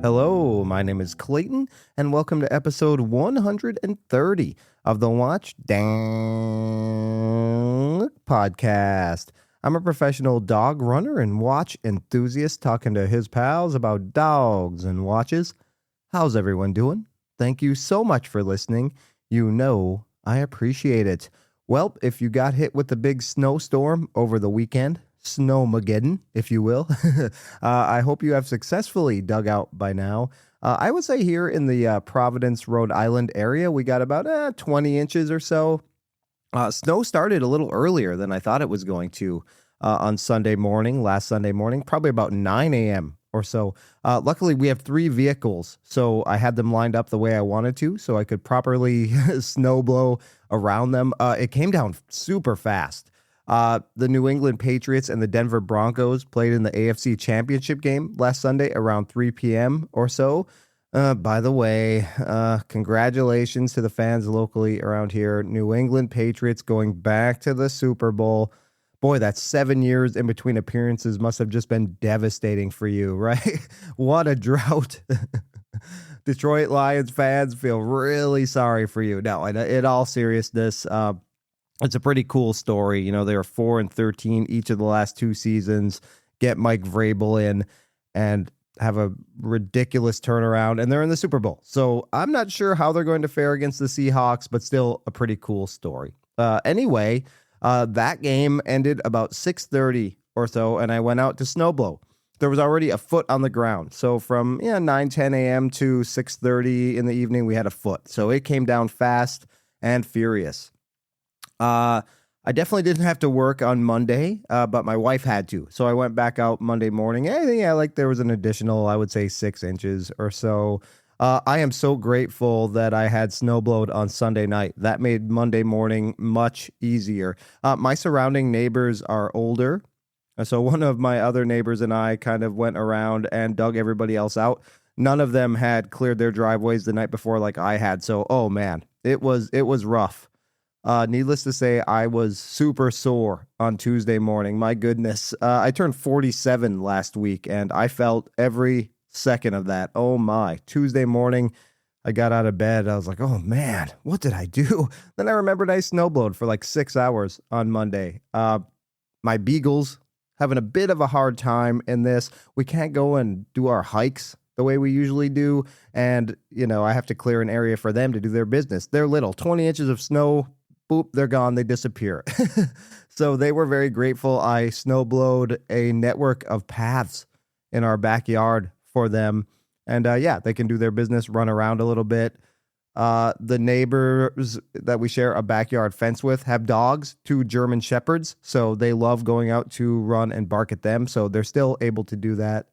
Hello, my name is Clayton, and welcome to episode 130 of the Watch Dang podcast. I'm a professional dog runner and watch enthusiast talking to his pals about dogs and watches. How's everyone doing? Thank you so much for listening. You know I appreciate it. Well, if you got hit with the big snowstorm over the weekend, Snowmageddon, if you will. I hope you have successfully dug out by now. I would say here in the Providence, Rhode Island area, we got about 20 inches or so. Snow started a little earlier than I thought it was going to on last Sunday morning, probably about 9 a.m. or so. Luckily, we have 3 vehicles, so I had them lined up the way I wanted to, so I could properly snow blow around them. It came down super fast. The New England Patriots and the Denver Broncos played in the AFC Championship game last Sunday around 3 p.m. or so. By the way, congratulations to the fans locally around here. New England Patriots going back to the Super Bowl. Boy, that's 7 years in between appearances must have just been devastating for you, right? What a drought. Detroit Lions fans feel really sorry for you. No, in all seriousness, it's a pretty cool story. You know, they were 4-13 each of the last 2 seasons, get Mike Vrabel in and have a ridiculous turnaround, and they're in the Super Bowl. So I'm not sure how they're going to fare against the Seahawks, but still a pretty cool story. Anyway, that game ended about 6:30 or so, and I went out to snowblow. There was already a foot on the ground. So from 9-10 a.m. to 6:30 in the evening, we had a foot. So it came down fast and furious. I definitely didn't have to work on Monday, but my wife had to. So I went back out Monday morning. Like there was an additional, I would say 6 inches or so. I am so grateful that I had snowblowed on Sunday night. That made Monday morning much easier. My surrounding neighbors are older. So one of my other neighbors and I kind of went around and dug everybody else out. None of them had cleared their driveways the night before like I had. So, oh man, it was rough. Needless to say, I was super sore on Tuesday morning. My goodness. I turned 47 last week and I felt every second of that. Oh my. Tuesday morning, I got out of bed. I was like, oh man, what did I do? Then I remembered I snowblowed for like 6 hours on Monday. My beagles having a bit of a hard time in this. We can't go and do our hikes the way we usually do. And, I have to clear an area for them to do their business. They're little, 20 inches of snow. Boop, they're gone. They disappear. So they were very grateful. I snowblowed a network of paths in our backyard for them. And they can do their business, run around a little bit. The neighbors that we share a backyard fence with have dogs, 2 German Shepherds. So they love going out to run and bark at them. So they're still able to do that.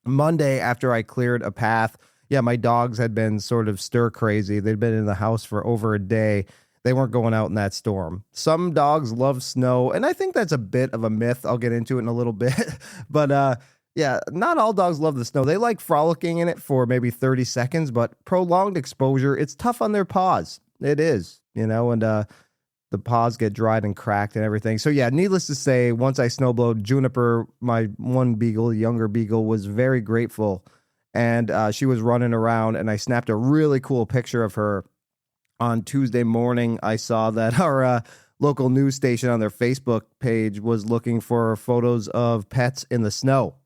Monday, after I cleared a path, my dogs had been sort of stir crazy. They'd been in the house for over a day. They weren't going out in that storm. Some dogs love snow, and I think that's a bit of a myth. I'll get into it in a little bit. But not all dogs love the snow. They like frolicking in it for maybe 30 seconds, but prolonged exposure, it's tough on their paws. It is, and the paws get dried and cracked and everything. So needless to say, once I snowblowed, Juniper, my one beagle, younger beagle, was very grateful. And she was running around, and I snapped a really cool picture of her. On Tuesday morning, I saw that our local news station on their Facebook page was looking for photos of pets in the snow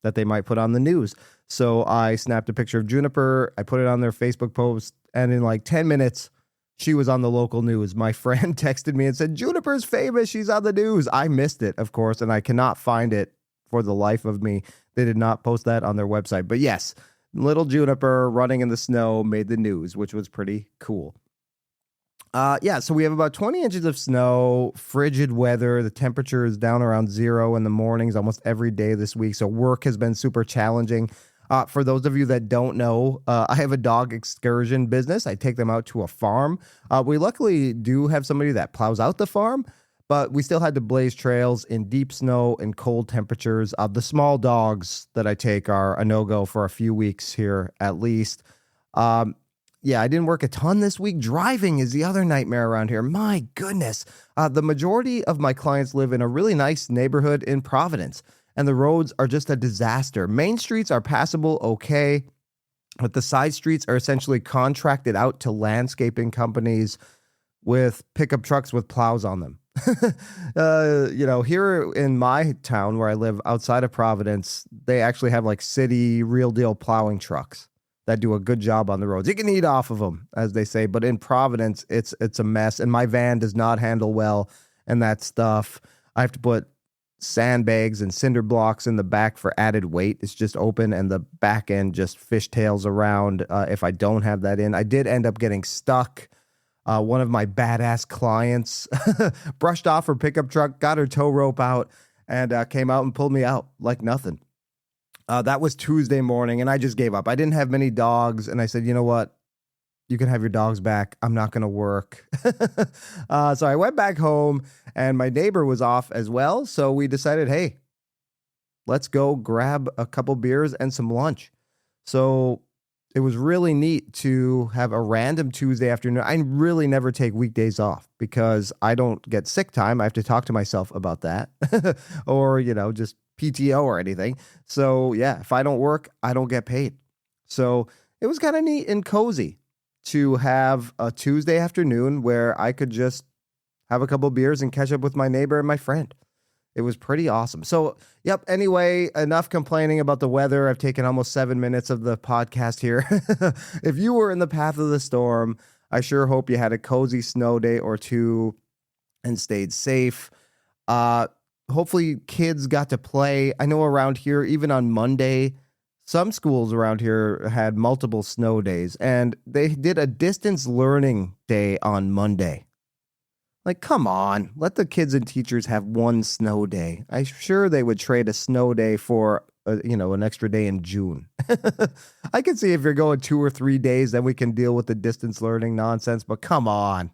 that they might put on the news. So I snapped a picture of Juniper. I put it on their Facebook post, and in like 10 minutes, she was on the local news. My friend texted me and said, Juniper's famous. She's on the news. I missed it, of course, and I cannot find it for the life of me. They did not post that on their website. But yes, little Juniper running in the snow made the news, which was pretty cool. So we have about 20 inches of snow, frigid weather. The temperature is down around 0 in the mornings almost every day this week. So work has been super challenging. For those of you that don't know, I have a dog excursion business. I take them out to a farm. We luckily do have somebody that plows out the farm, but we still had to blaze trails in deep snow and cold temperatures. The small dogs that I take are a no-go for a few weeks here at least. I didn't work a ton this week. Driving is the other nightmare around here. My goodness. The majority of my clients live in a really nice neighborhood in Providence. and the roads are just a disaster. Main streets are passable okay, but the side streets are essentially contracted out to landscaping companies with pickup trucks with plows on them. Here in my town where I live outside of Providence, they actually have like city real deal plowing trucks that do a good job on the roads. You can eat off of them, as they say, but in Providence, it's a mess. And my van does not handle well and that stuff. I have to put sandbags and cinder blocks in the back for added weight. It's just open and the back end just fishtails around if I don't have that in. I did end up getting stuck. One of my badass clients brushed off her pickup truck, got her tow rope out, and came out and pulled me out like nothing. That was Tuesday morning, and I just gave up. I didn't have many dogs, and I said, you know what? You can have your dogs back. I'm not going to work. So I went back home, and my neighbor was off as well. So we decided, hey, let's go grab a couple beers and some lunch. So it was really neat to have a random Tuesday afternoon. I really never take weekdays off because I don't get sick time. I have to talk to myself about that or, just PTO or anything. So yeah, if I don't work, I don't get paid. So it was kind of neat and cozy to have a Tuesday afternoon where I could just have a couple beers and catch up with my neighbor and my friend. It was pretty awesome. So, yep. Anyway, enough complaining about the weather. I've taken almost 7 minutes of the podcast here. If you were in the path of the storm, I sure hope you had a cozy snow day or two and stayed safe. Hopefully kids got to play. I know around here, even on Monday, some schools around here had multiple snow days, and they did a distance learning day on Monday. Like, come on, let the kids and teachers have one snow day. I'm sure they would trade a snow day for, an extra day in June. I can see if you're going 2 or 3 days, then we can deal with the distance learning nonsense. But come on,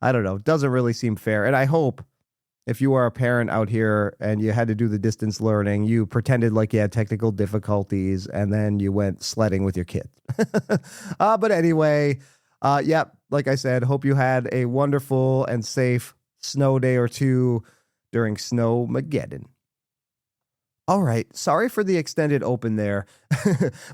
I don't know. It doesn't really seem fair. And I hope if you are a parent out here and you had to do the distance learning, you pretended like you had technical difficulties and then you went sledding with your kid. But anyway, like I said, hope you had a wonderful and safe snow day or two during Snowmageddon. All right, sorry for the extended open there,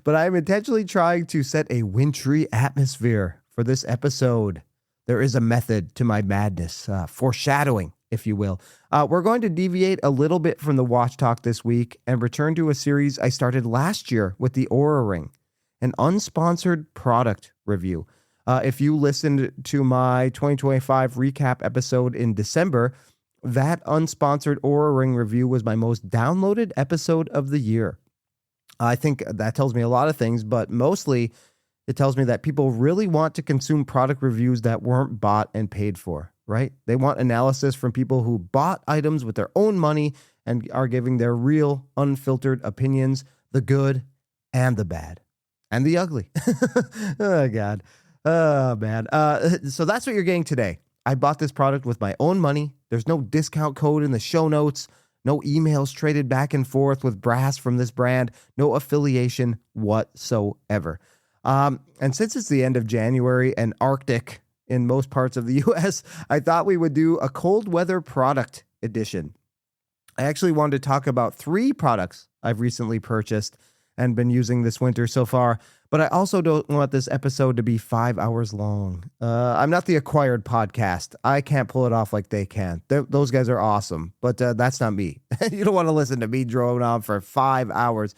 but I'm intentionally trying to set a wintry atmosphere for this episode. There is a method to my madness, foreshadowing, if you will. We're going to deviate a little bit from the watch talk this week and return to a series I started last year with the Oura Ring, an unsponsored product review. If you listened to my 2025 recap episode in December, that unsponsored Oura Ring review was my most downloaded episode of the year. I think that tells me a lot of things, but mostly it tells me that people really want to consume product reviews that weren't bought and paid for, right? They want analysis from people who bought items with their own money and are giving their real, unfiltered opinions, the good and the bad and the ugly. Oh, God. Oh, man. So that's what you're getting today. I bought this product with my own money. There's no discount code in the show notes, no emails traded back and forth with brass from this brand, no affiliation whatsoever. And since it's the end of January and Arctic in most parts of the US, I thought we would do a cold weather product edition. I actually wanted to talk about 3 products I've recently purchased and been using this winter so far, but I also don't want this episode to be 5 hours long. I'm not the Acquired podcast. I can't pull it off like they can. Those guys are awesome, but that's not me. You don't want to listen to me drone on for 5 hours.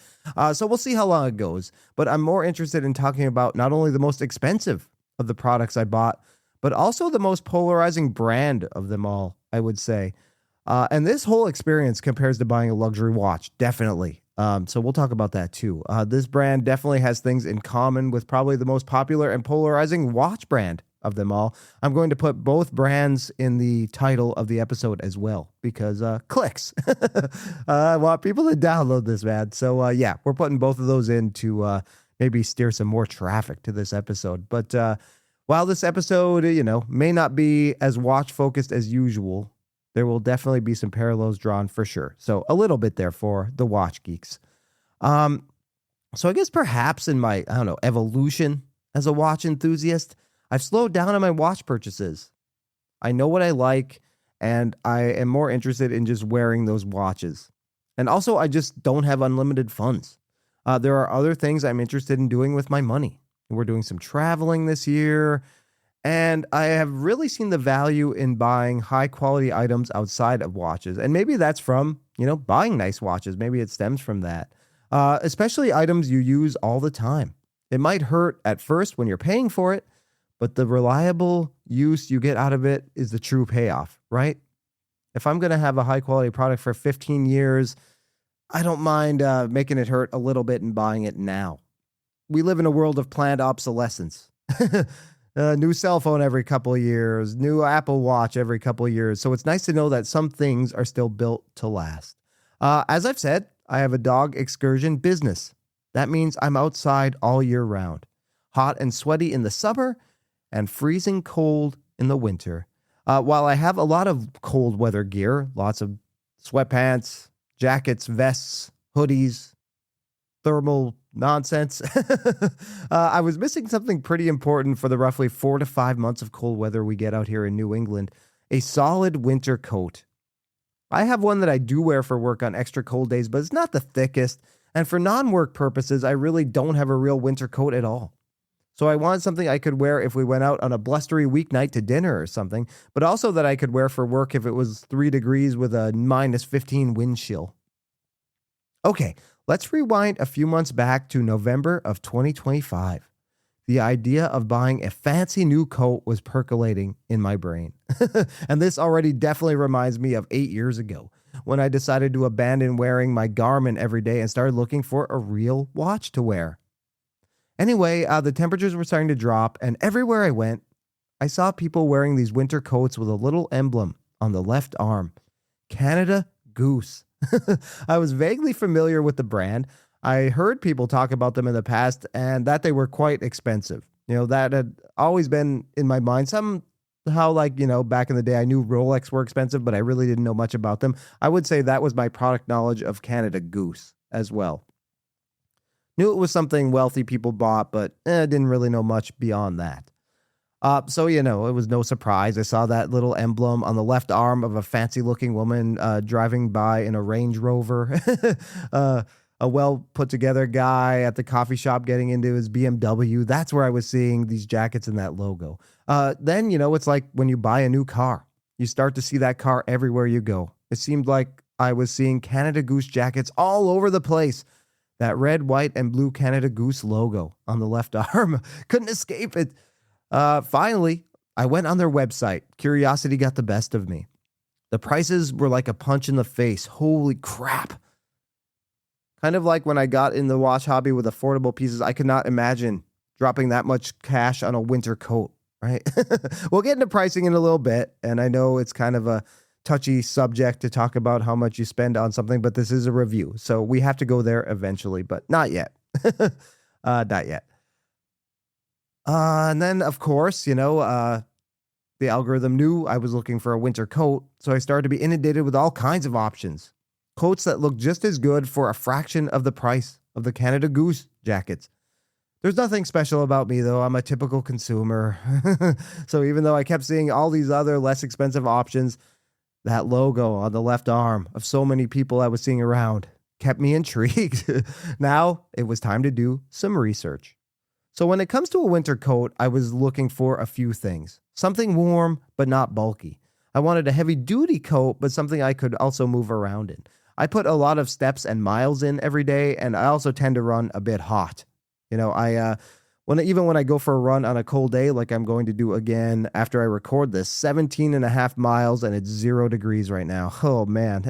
So we'll see how long it goes, but I'm more interested in talking about not only the most expensive of the products I bought, but also the most polarizing brand of them all, I would say. And this whole experience compares to buying a luxury watch, definitely. So we'll talk about that too. This brand definitely has things in common with probably the most popular and polarizing watch brand of them all. I'm going to put both brands in the title of the episode as well because clicks. I want people to download this, man. So we're putting both of those in to maybe steer some more traffic to this episode. But while this episode, may not be as watch focused as usual, there will definitely be some parallels drawn for sure. So a little bit there for the watch geeks. So I guess perhaps in my, evolution as a watch enthusiast, I've slowed down on my watch purchases. I know what I like, and I am more interested in just wearing those watches. And also, I just don't have unlimited funds. There are other things I'm interested in doing with my money. We're doing some traveling this year, and I have really seen the value in buying high quality items outside of watches. And maybe that's from, buying nice watches. Maybe it stems from that, especially items you use all the time. It might hurt at first when you're paying for it, but the reliable use you get out of it is the true payoff, right? If I'm going to have a high quality product for 15 years, I don't mind making it hurt a little bit and buying it now. We live in a world of planned obsolescence. New cell phone every couple of years, new Apple Watch every couple of years. So it's nice to know that some things are still built to last. As I've said, I have a dog excursion business. That means I'm outside all year round, hot and sweaty in the summer and freezing cold in the winter. While I have a lot of cold weather gear, lots of sweatpants, jackets, vests, hoodies, thermal nonsense, I was missing something pretty important for the roughly 4 to 5 months of cold weather we get out here in New England: a solid winter coat. I have one that I do wear for work on extra cold days, but it's not the thickest. And for non-work purposes, I really don't have a real winter coat at all. So I wanted something I could wear if we went out on a blustery weeknight to dinner or something, but also that I could wear for work if it was 3 degrees with a minus 15 wind chill. Okay, let's rewind a few months back to November of 2025. The idea of buying a fancy new coat was percolating in my brain. And this already definitely reminds me of 8 years ago, when I decided to abandon wearing my Garmin every day and started looking for a real watch to wear. Anyway, the temperatures were starting to drop, and everywhere I went, I saw people wearing these winter coats with a little emblem on the left arm: Canada Goose. I was vaguely familiar with the brand. I heard people talk about them in the past and that they were quite expensive. That had always been in my mind. Somehow, back in the day, I knew Rolex were expensive, but I really didn't know much about them. I would say that was my product knowledge of Canada Goose as well. Knew it was something wealthy people bought, but didn't really know much beyond that. So, it was no surprise. I saw that little emblem on the left arm of a fancy-looking woman driving by in a Range Rover. A well-put-together guy at the coffee shop getting into his BMW. That's where I was seeing these jackets and that logo. Then, it's like when you buy a new car. You start to see that car everywhere you go. It seemed like I was seeing Canada Goose jackets all over the place. That red, white, and blue Canada Goose logo on the left arm. Couldn't escape it. Finally, I went on their website. Curiosity got the best of me. The prices were like a punch in the face. Holy crap. Kind of like when I got in the watch hobby with affordable pieces, I could not imagine dropping that much cash on a winter coat, right? We'll get into pricing in a little bit, and I know it's kind of a touchy subject to talk about how much you spend on something, but this is a review, so we have to go there eventually, but not yet. Not yet. And then, of course, the algorithm knew I was looking for a winter coat, so I started to be inundated with all kinds of options. Coats that look just as good for a fraction of the price of the Canada Goose jackets. There's nothing special about me, though. I'm a typical consumer. So even though I kept seeing all these other less expensive options, that logo on the left arm of so many people I was seeing around kept me intrigued. Now it was time to do some research. So when it comes to a winter coat, I was looking for a few things. Something warm, but not bulky. I wanted a heavy-duty coat, but something I could also move around in. I put a lot of steps and miles in every day, and I also tend to run a bit hot. Even when I go for a run on a cold day, like I'm going to do again after I record this, 17 and a half miles, and it's 0 degrees right now. Oh, man.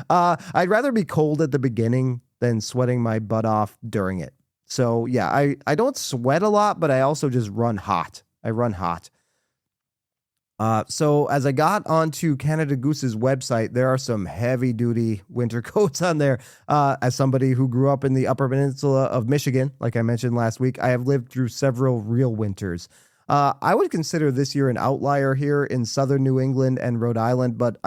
I'd rather be cold at the beginning than sweating my butt off during it. So, yeah, I don't sweat a lot, but I also just run hot. I run hot. So as I got onto Canada Goose's website, there are some heavy-duty winter coats on there. As somebody who grew up in the Upper Peninsula of Michigan, like I mentioned last week, I have lived through several real winters. I would consider this year an outlier here in southern New England and Rhode Island, but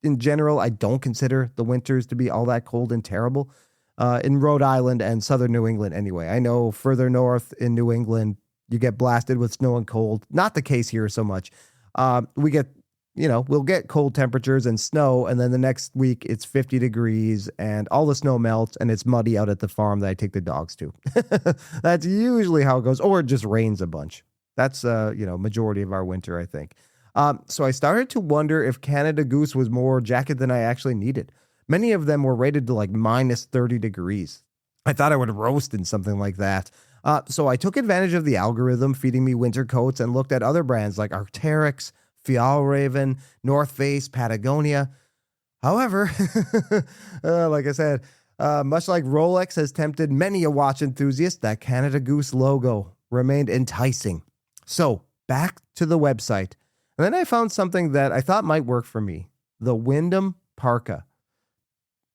in general, I don't consider the winters to be all that cold and terrible. In Rhode Island and southern New England anyway. I know further north in New England, you get blasted with snow and cold. Not the case here so much. We get we'll get cold temperatures and snow, and then the next week it's 50 degrees and all the snow melts and it's muddy out at the farm that I take the dogs to. That's usually how it goes, or it just rains a bunch. That's, majority of our winter, I think. So I started to wonder if Canada Goose was more jacket than I actually needed. Many of them were rated to like minus 30 degrees. I thought I would roast in something like that. So I took advantage of the algorithm feeding me winter coats and looked at other brands like Arc'teryx, Fjallraven, North Face, Patagonia. However, like I said, much like Rolex has tempted many a watch enthusiast, that Canada Goose logo remained enticing. So back to the website. And then I found something that I thought might work for me. The Wyndham Parka.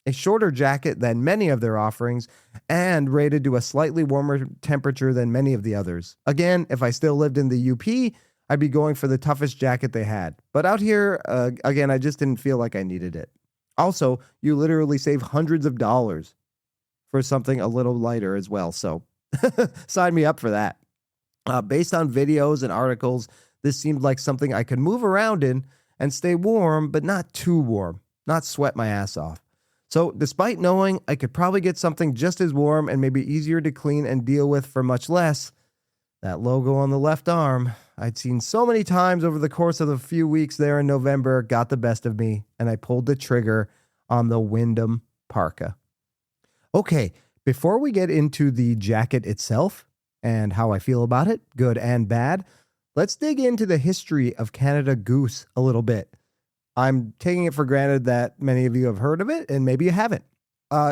A shorter jacket than many of their offerings and rated to a slightly warmer temperature than many of the others. Again, if I still lived in the UP, I'd be going for the toughest jacket they had. But out here, again, I just didn't feel like I needed it. Also, you literally save hundreds of dollars for something a little lighter as well. So sign me up for that. Based on videos and articles, this seemed like something I could move around in and stay warm, but not too warm, not sweat my ass off. So despite knowing I could probably get something just as warm and maybe easier to clean and deal with for much less, that logo on the left arm, I'd seen so many times over the course of the few weeks there in November, got the best of me, and I pulled the trigger on the Wyndham Parka. Okay, before we get into the jacket itself and how I feel about it, good and bad, let's dig into the history of Canada Goose a little bit. I'm taking it for granted that many of you have heard of it, and maybe you haven't.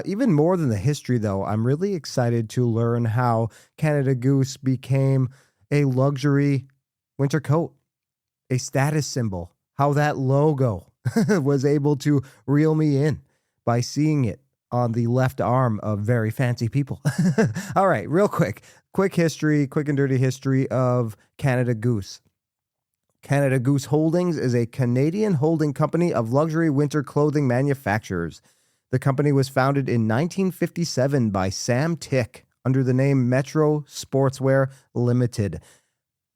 Even more than the history, though, I'm really excited to learn how Canada Goose became a luxury winter coat, a status symbol, how that logo was able to reel me in by seeing it on the left arm of very fancy people. All right, real quick and dirty history of Canada Goose. Canada Goose Holdings is a Canadian holding company of luxury winter clothing manufacturers. The company was founded in 1957 by Sam Tick under the name Metro Sportswear Limited.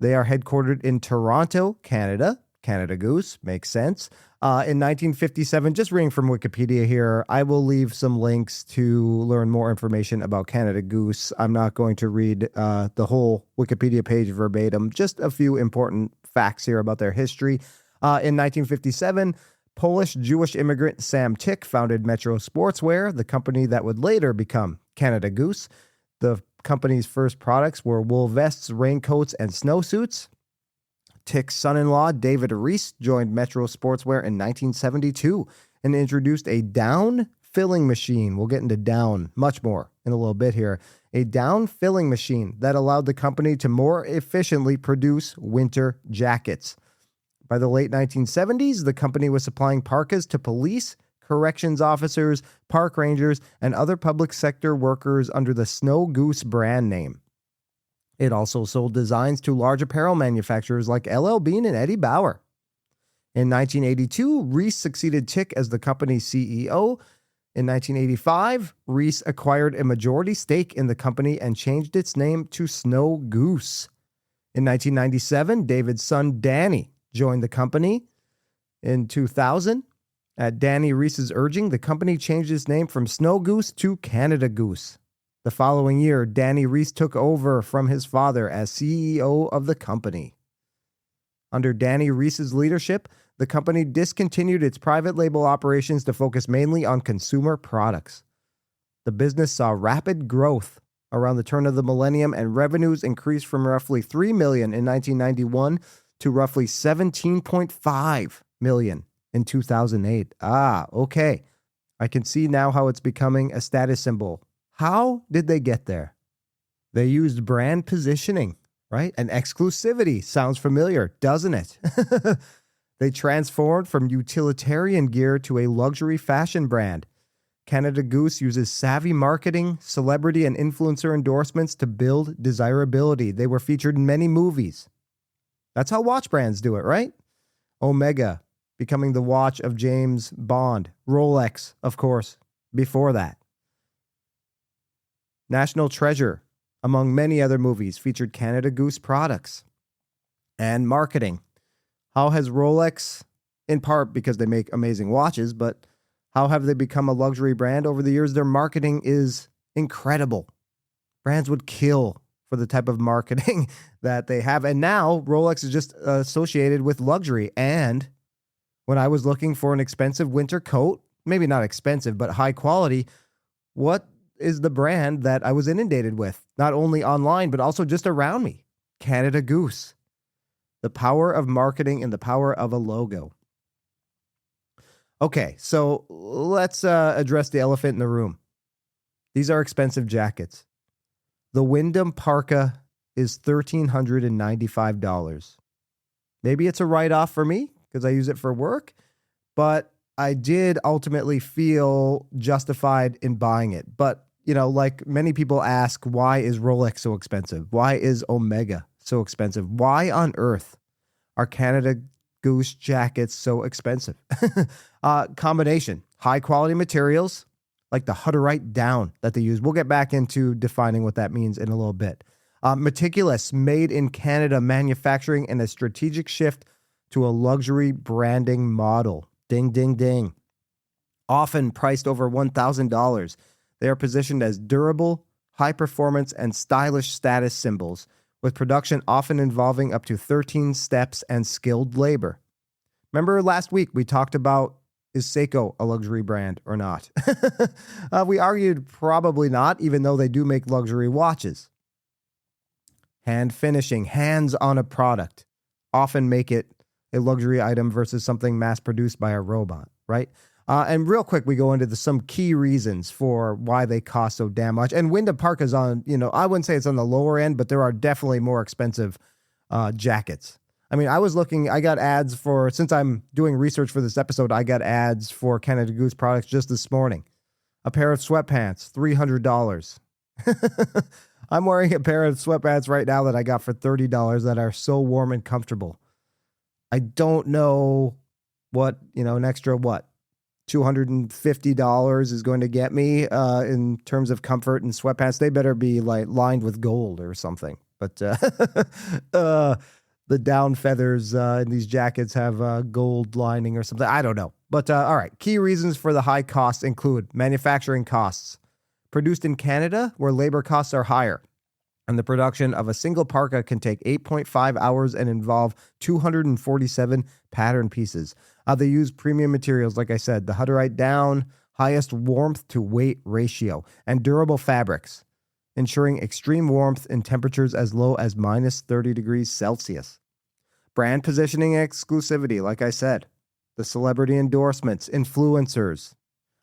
They are headquartered in Toronto, Canada. Canada Goose makes sense. In 1957, just reading from Wikipedia here, I will leave some links to learn more information about Canada Goose. I'm not going to read the whole Wikipedia page verbatim, just a few important facts here about their history. In 1957, Polish-Jewish immigrant Sam Tick founded Metro Sportswear, the company that would later become Canada Goose. The company's first products were wool vests, raincoats, and snowsuits. Tick's son-in-law, David Reese, joined Metro Sportswear in 1972 and introduced a down filling machine. We'll get into down much more in a little bit here. A down filling machine that allowed the company to more efficiently produce winter jackets. By the late 1970s, the company was supplying parkas to police, corrections officers, park rangers, and other public sector workers under the Snow Goose brand name. It also sold designs to large apparel manufacturers like LL Bean and Eddie Bauer. In 1982, Reese succeeded Tick as the company's CEO. In 1985, Reese acquired a majority stake in the company and changed its name to Snow Goose. In 1997, David's son Danny joined the company. In 2000, at Danny Reese's urging, the company changed its name from Snow Goose to Canada Goose. The following year, Danny Reese took over from his father as CEO of the company. Under Danny Reese's leadership, the company discontinued its private label operations to focus mainly on consumer products. The business saw rapid growth around the turn of the millennium, and revenues increased from roughly $3 million in 1991 to roughly $17.5 million in 2008. Okay. I can see now how it's becoming a status symbol. How did they get there? They used brand positioning, right? And exclusivity. Sounds familiar, doesn't it? They transformed from utilitarian gear to a luxury fashion brand. Canada Goose uses savvy marketing, celebrity, and influencer endorsements to build desirability. They were featured in many movies. That's how watch brands do it, right? Omega, becoming the watch of James Bond. Rolex, of course, before that. National Treasure, among many other movies, featured Canada Goose products. And marketing. How has Rolex in part because they make amazing watches, but how have they become a luxury brand over the years? Their marketing is incredible. Brands would kill for the type of marketing that they have. And now Rolex is just associated with luxury. And when I was looking for an expensive winter coat, maybe not expensive, but high quality, what is the brand that I was inundated with? Not only online, but also just around me. Canada Goose. The power of marketing and the power of a logo. Okay, so let's address the elephant in the room. These are expensive jackets. The Wyndham Parka is $1,395. Maybe it's a write-off for me because I use it for work, but I did ultimately feel justified in buying it. But, like many people ask, why is Rolex so expensive? Why is Omega so expensive? Why on earth are Canada Goose jackets so expensive? Combination, high quality materials, like the Hutterite down that they use. We'll get back into defining what that means in a little bit. Meticulous, made in Canada manufacturing and a strategic shift to a luxury branding model. Ding, ding, ding. Often priced over $1,000, they are positioned as durable, high performance, and stylish status symbols, with production often involving up to 13 steps and skilled labor. Remember last week we talked about, is Seiko a luxury brand or not? We argued probably not, even though they do make luxury watches. Hand finishing, hands on a product, often make it a luxury item versus something mass produced by a robot, right? And real quick, we go into some key reasons for why they cost so damn much. And Wyndham Parka's on, I wouldn't say it's on the lower end, but there are definitely more expensive jackets. I mean, I got ads since I'm doing research for this episode, I got ads for Canada Goose products just this morning. A pair of sweatpants, $300. I'm wearing a pair of sweatpants right now that I got for $30 that are so warm and comfortable. I don't know what, an extra $250 is going to get me in terms of comfort and sweatpants. They better be like lined with gold or something. But the down feathers in these jackets have gold lining or something. I don't know. But all right. Key reasons for the high costs include manufacturing costs. Produced in Canada, where labor costs are higher. And the production of a single parka can take 8.5 hours and involve 247 pattern pieces. They use premium materials, like I said, the Hutterite down, highest warmth to weight ratio, and durable fabrics, ensuring extreme warmth in temperatures as low as minus 30 degrees Celsius. Brand positioning and exclusivity, like I said. The celebrity endorsements, influencers.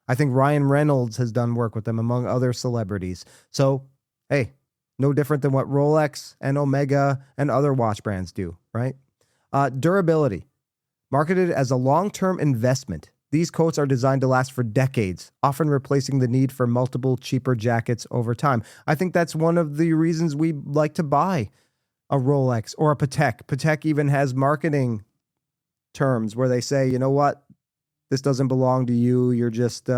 I think Ryan Reynolds has done work with them, among other celebrities. So, hey, no different than what Rolex and Omega and other watch brands do, right? Durability. Marketed as a long-term investment, these coats are designed to last for decades, often replacing the need for multiple cheaper jackets over time. I think that's one of the reasons we like to buy a Rolex or a Patek. Patek even has marketing terms where they say, you know what, this doesn't belong to you. You're just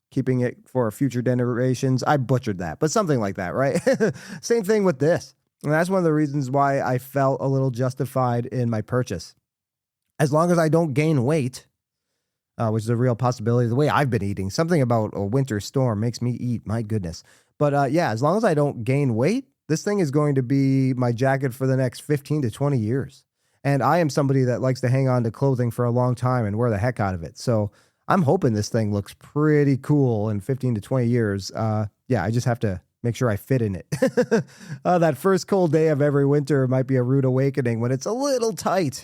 keeping it for future generations. I butchered that, but something like that, right? Same thing with this. And that's one of the reasons why I felt a little justified in my purchase. As long as I don't gain weight, which is a real possibility, the way I've been eating, something about a winter storm makes me eat, my goodness. But yeah, as long as I don't gain weight, this thing is going to be my jacket for the next 15 to 20 years. And I am somebody that likes to hang on to clothing for a long time and wear the heck out of it. So I'm hoping this thing looks pretty cool in 15 to 20 years. Yeah, I just have to make sure I fit in it. That first cold day of every winter might be a rude awakening when it's a little tight.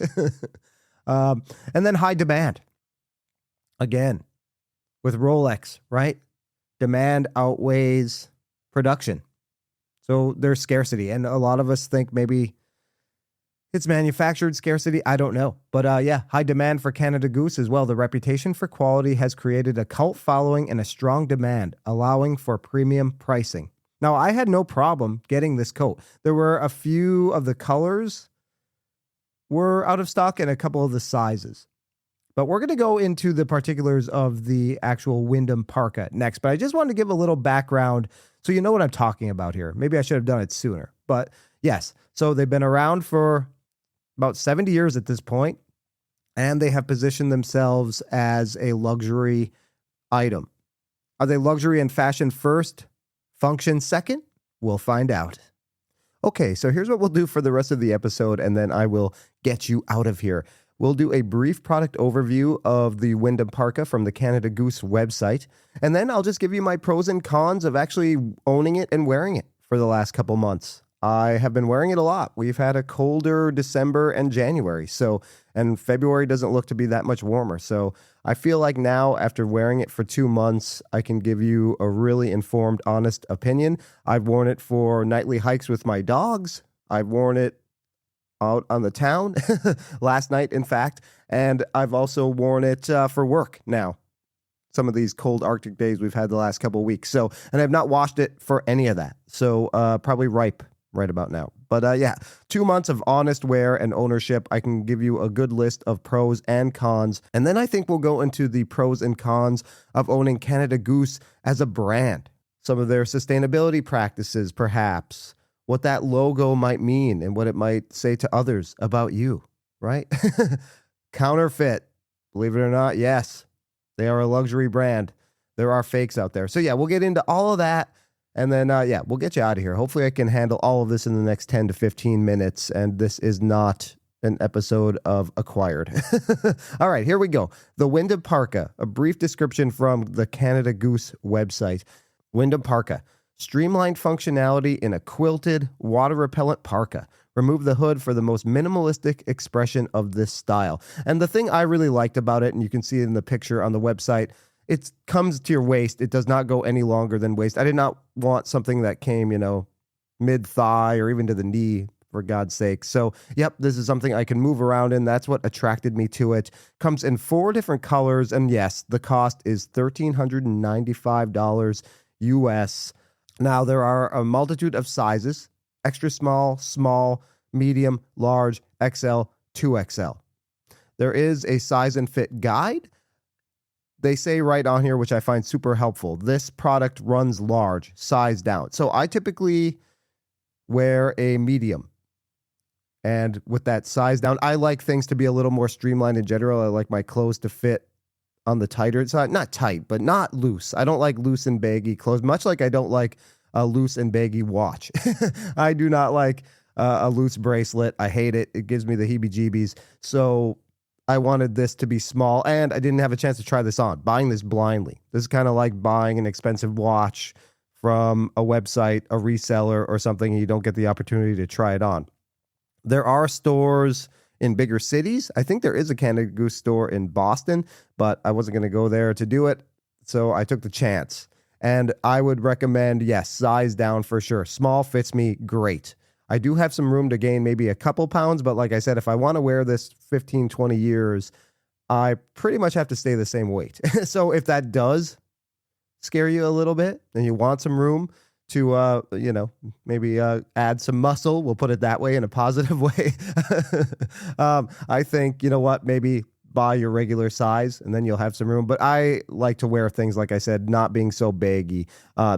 And then high demand. Again, with Rolex, right? Demand outweighs production. So there's scarcity. And a lot of us think maybe it's manufactured scarcity. I don't know. But yeah, high demand for Canada Goose as well. The reputation for quality has created a cult following and a strong demand, allowing for premium pricing. Now, I had no problem getting this coat. There were a few of the colors were out of stock and a couple of the sizes. But we're going to go into the particulars of the actual Wyndham Parka next. But I just wanted to give a little background so you know what I'm talking about here. Maybe I should have done it sooner. But yes, so they've been around for about 70 years at this point. and they have positioned themselves as a luxury item. Are they luxury and fashion first, function second? We'll find out. Okay, so here's what we'll do for the rest of the episode, and then I will get you out of here. We'll do a brief product overview of the Wyndham Parka from the Canada Goose website, and then I'll just give you my pros and cons of actually owning it and wearing it for the last couple months. I have been wearing it a lot. We've had a colder December and January, and February doesn't look to be that much warmer. So I feel like now, after wearing it for 2 months, I can give you a really informed, honest opinion. I've worn it for nightly hikes with my dogs. I've worn it out on the town last night, in fact, and I've also worn it for work now. Some of these cold Arctic days we've had the last couple of weeks. And I've not washed it for any of that. So probably ripe right about now. But yeah, 2 months of honest wear and ownership. I can give you a good list of pros and cons. And then I think we'll go into the pros and cons of owning Canada Goose as a brand. Some of their sustainability practices, perhaps. What that logo might mean and what it might say to others about you, right? Counterfeit. Believe it or not, yes. They are a luxury brand. There are fakes out there. So yeah, we'll get into all of that. And then, we'll get you out of here. Hopefully I can handle all of this in the next 10 to 15 minutes. And this is not an episode of Acquired. All right, here we go. The Wyndham Parka, a brief description from the Canada Goose website. Wyndham Parka, streamlined functionality in a quilted, water-repellent parka. Remove the hood for the most minimalistic expression of this style. And the thing I really liked about it, and you can see it in the picture on the website, it comes to your waist. It does not go any longer than waist. I did not want something that came, mid-thigh or even to the knee, for God's sake. So, yep, this is something I can move around in. That's what attracted me to it. Comes in 4 different colors. And yes, the cost is $1,395 US. Now, there are a multitude of sizes: extra small, small, medium, large, XL, 2XL. There is a size and fit guide. They say right on here, which I find super helpful, this product runs large, size down. So I typically wear a medium. And with that size down, I like things to be a little more streamlined in general. I like my clothes to fit on the tighter side. Not tight, but not loose. I don't like loose and baggy clothes, much like I don't like a loose and baggy watch. I do not like a loose bracelet. I hate it. It gives me the heebie-jeebies. So I wanted this to be small, and I didn't have a chance to try this on. Buying this blindly. This is kind of like buying an expensive watch from a website, a reseller, or something, and you don't get the opportunity to try it on. There are stores in bigger cities. I think there is a Canada Goose store in Boston, but I wasn't going to go there to do it, so I took the chance. And I would recommend, yes, size down for sure. Small fits me great. I do have some room to gain maybe a couple pounds, but like I said, if I want to wear this 15, 20 years, I pretty much have to stay the same weight. So if that does scare you a little bit and you want some room to, maybe add some muscle, we'll put it that way in a positive way. I think, maybe buy your regular size and then you'll have some room. But I like to wear things, like I said, not being so baggy,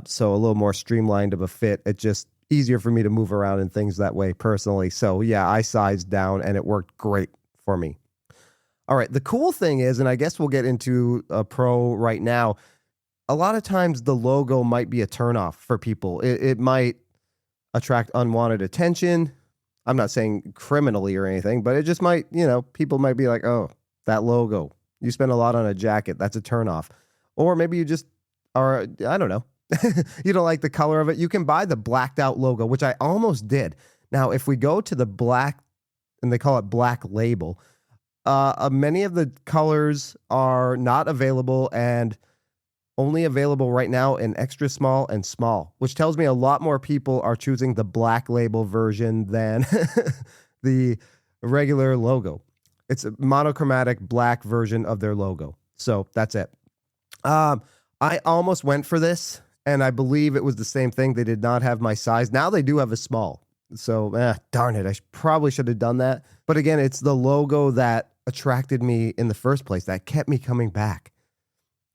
so a little more streamlined of a fit. It just easier for me to move around and things that way personally. So yeah, I sized down and it worked great for me. All right. The cool thing is, and I guess we'll get into a pro right now, a lot of times the logo might be a turnoff for people. It might attract unwanted attention. I'm not saying criminally or anything, but it just might, people might be like, oh, that logo, you spend a lot on a jacket. That's a turnoff. Or maybe you just are, I don't know. You don't like the color of it. You can buy the blacked out logo, which I almost did. Now, if we go to the black, and they call it black label, many of the colors are not available and only available right now in extra small and small, which tells me a lot more people are choosing the black label version than the regular logo. It's a monochromatic black version of their logo. So that's it. I almost went for this, and I believe it was the same thing. They did not have my size. Now they do have a small. So, darn it. I probably should have done that. But again, it's the logo that attracted me in the first place, that kept me coming back.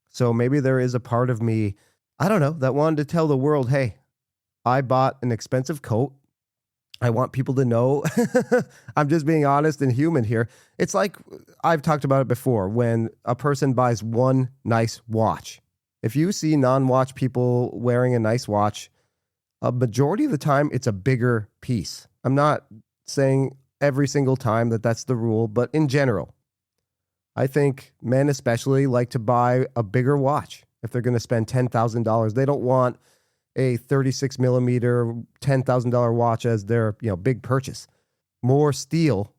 So maybe there is a part of me, I don't know, that wanted to tell the world, hey, I bought an expensive coat. I want people to know. I'm just being honest and human here. It's like I've talked about it before when a person buys one nice watch. If you see non-watch people wearing a nice watch, a majority of the time it's a bigger piece. I'm not saying every single time that that's the rule, but in general, I think men especially like to buy a bigger watch if they're going to spend $10,000. They don't want a 36 millimeter, $10,000 watch as their big purchase. More steel,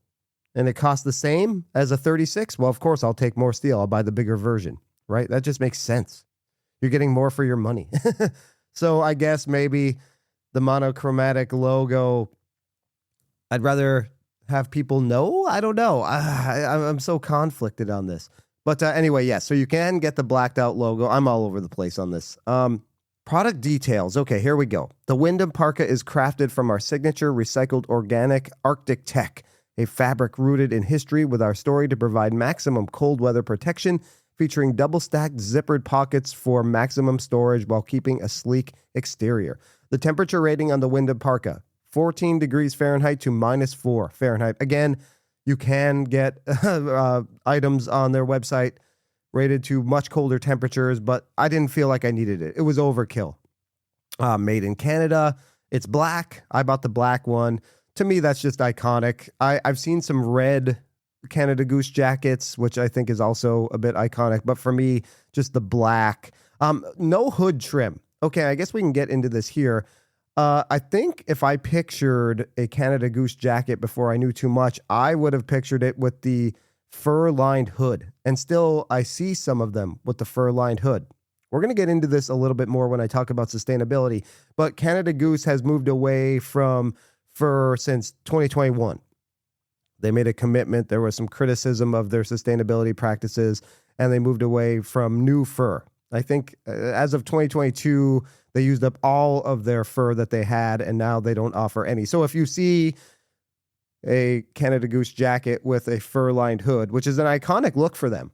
and it costs the same as a 36. Well, of course, I'll take more steel. I'll buy the bigger version, right? That just makes sense. You're getting more for your money. So I guess maybe the monochromatic logo, I'd rather have people know. I don't know. I'm so conflicted on this. But anyway, yeah, so you can get the blacked out logo. I'm all over the place on this. Product details. Okay, here we go. The Wyndham Parka is crafted from our signature recycled organic Arctic tech, a fabric rooted in history with our story to provide maximum cold weather protection, featuring double-stacked zippered pockets for maximum storage while keeping a sleek exterior. The temperature rating on the Wyndham Parka, 14 degrees Fahrenheit to -4 Fahrenheit. Again, you can get items on their website rated to much colder temperatures, but I didn't feel like I needed it. It was overkill. Made in Canada. It's black. I bought the black one. To me, that's just iconic. I've seen some red Canada Goose jackets, which I think is also a bit iconic. But for me, just the black. No hood trim. Okay, I guess we can get into this here. I think if I pictured a Canada Goose jacket before I knew too much, I would have pictured it with the fur-lined hood. And still, I see some of them with the fur-lined hood. We're going to get into this a little bit more when I talk about sustainability. But Canada Goose has moved away from fur since 2021. They made a commitment. There was some criticism of their sustainability practices, and they moved away from new fur. I think as of 2022, they used up all of their fur that they had, and now they don't offer any. So if you see a Canada Goose jacket with a fur-lined hood, which is an iconic look for them,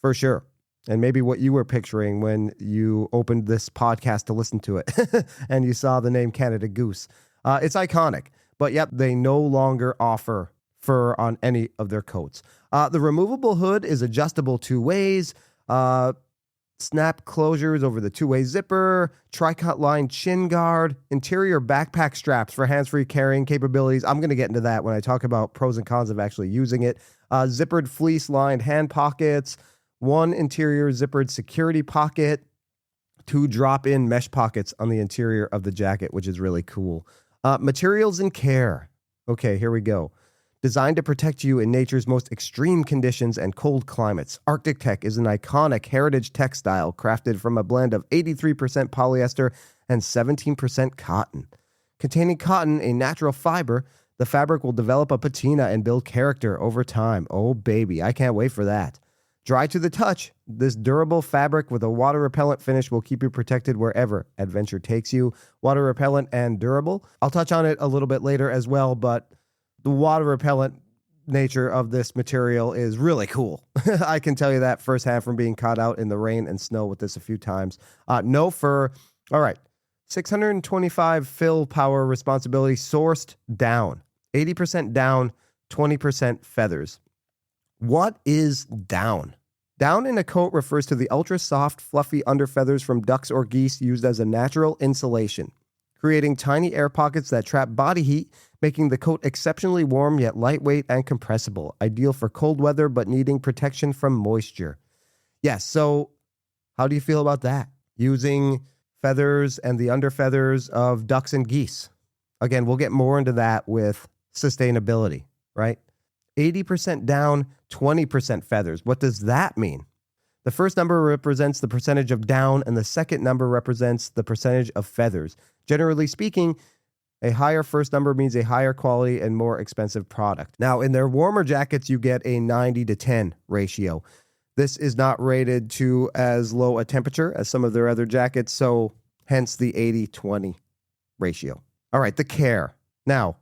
for sure, and maybe what you were picturing when you opened this podcast to listen to it, and you saw the name Canada Goose. It's iconic, but yep, they no longer offer fur on any of their coats. The removable hood is adjustable two ways. Snap closures over the two-way zipper, tri-cut line chin guard, interior backpack straps for hands-free carrying capabilities. I'm going to get into that when I talk about pros and cons of actually using it. Zippered fleece-lined hand pockets, one interior zippered security pocket, two drop-in mesh pockets on the interior of the jacket, which is really cool. Materials and care. Okay, here we go. Designed to protect you in nature's most extreme conditions and cold climates, Arctic Tech is an iconic heritage textile crafted from a blend of 83% polyester and 17% cotton. Containing cotton, a natural fiber, the fabric will develop a patina and build character over time. Oh, baby, I can't wait for that. Dry to the touch, this durable fabric with a water-repellent finish will keep you protected wherever adventure takes you. Water-repellent and durable. I'll touch on it a little bit later as well, but the water repellent nature of this material is really cool. I can tell you that firsthand from being caught out in the rain and snow with this a few times. No fur. All right. 625 fill power responsibility sourced down. 80% down, 20% feathers. What is down? Down in a coat refers to the ultra soft, fluffy underfeathers from ducks or geese used as a natural insulation, creating tiny air pockets that trap body heat, making the coat exceptionally warm yet lightweight and compressible, ideal for cold weather but needing protection from moisture. Yes, so how do you feel about that? Using feathers and the underfeathers of ducks and geese. Again, we'll get more into that with sustainability, right? 80% down, 20% feathers. What does that mean? The first number represents the percentage of down, and the second number represents the percentage of feathers. Generally speaking, a higher first number means a higher quality and more expensive product. Now, in their warmer jackets, you get a 90-10 ratio. This is not rated to as low a temperature as some of their other jackets, so hence the 80-20 ratio. All right, the care. Now,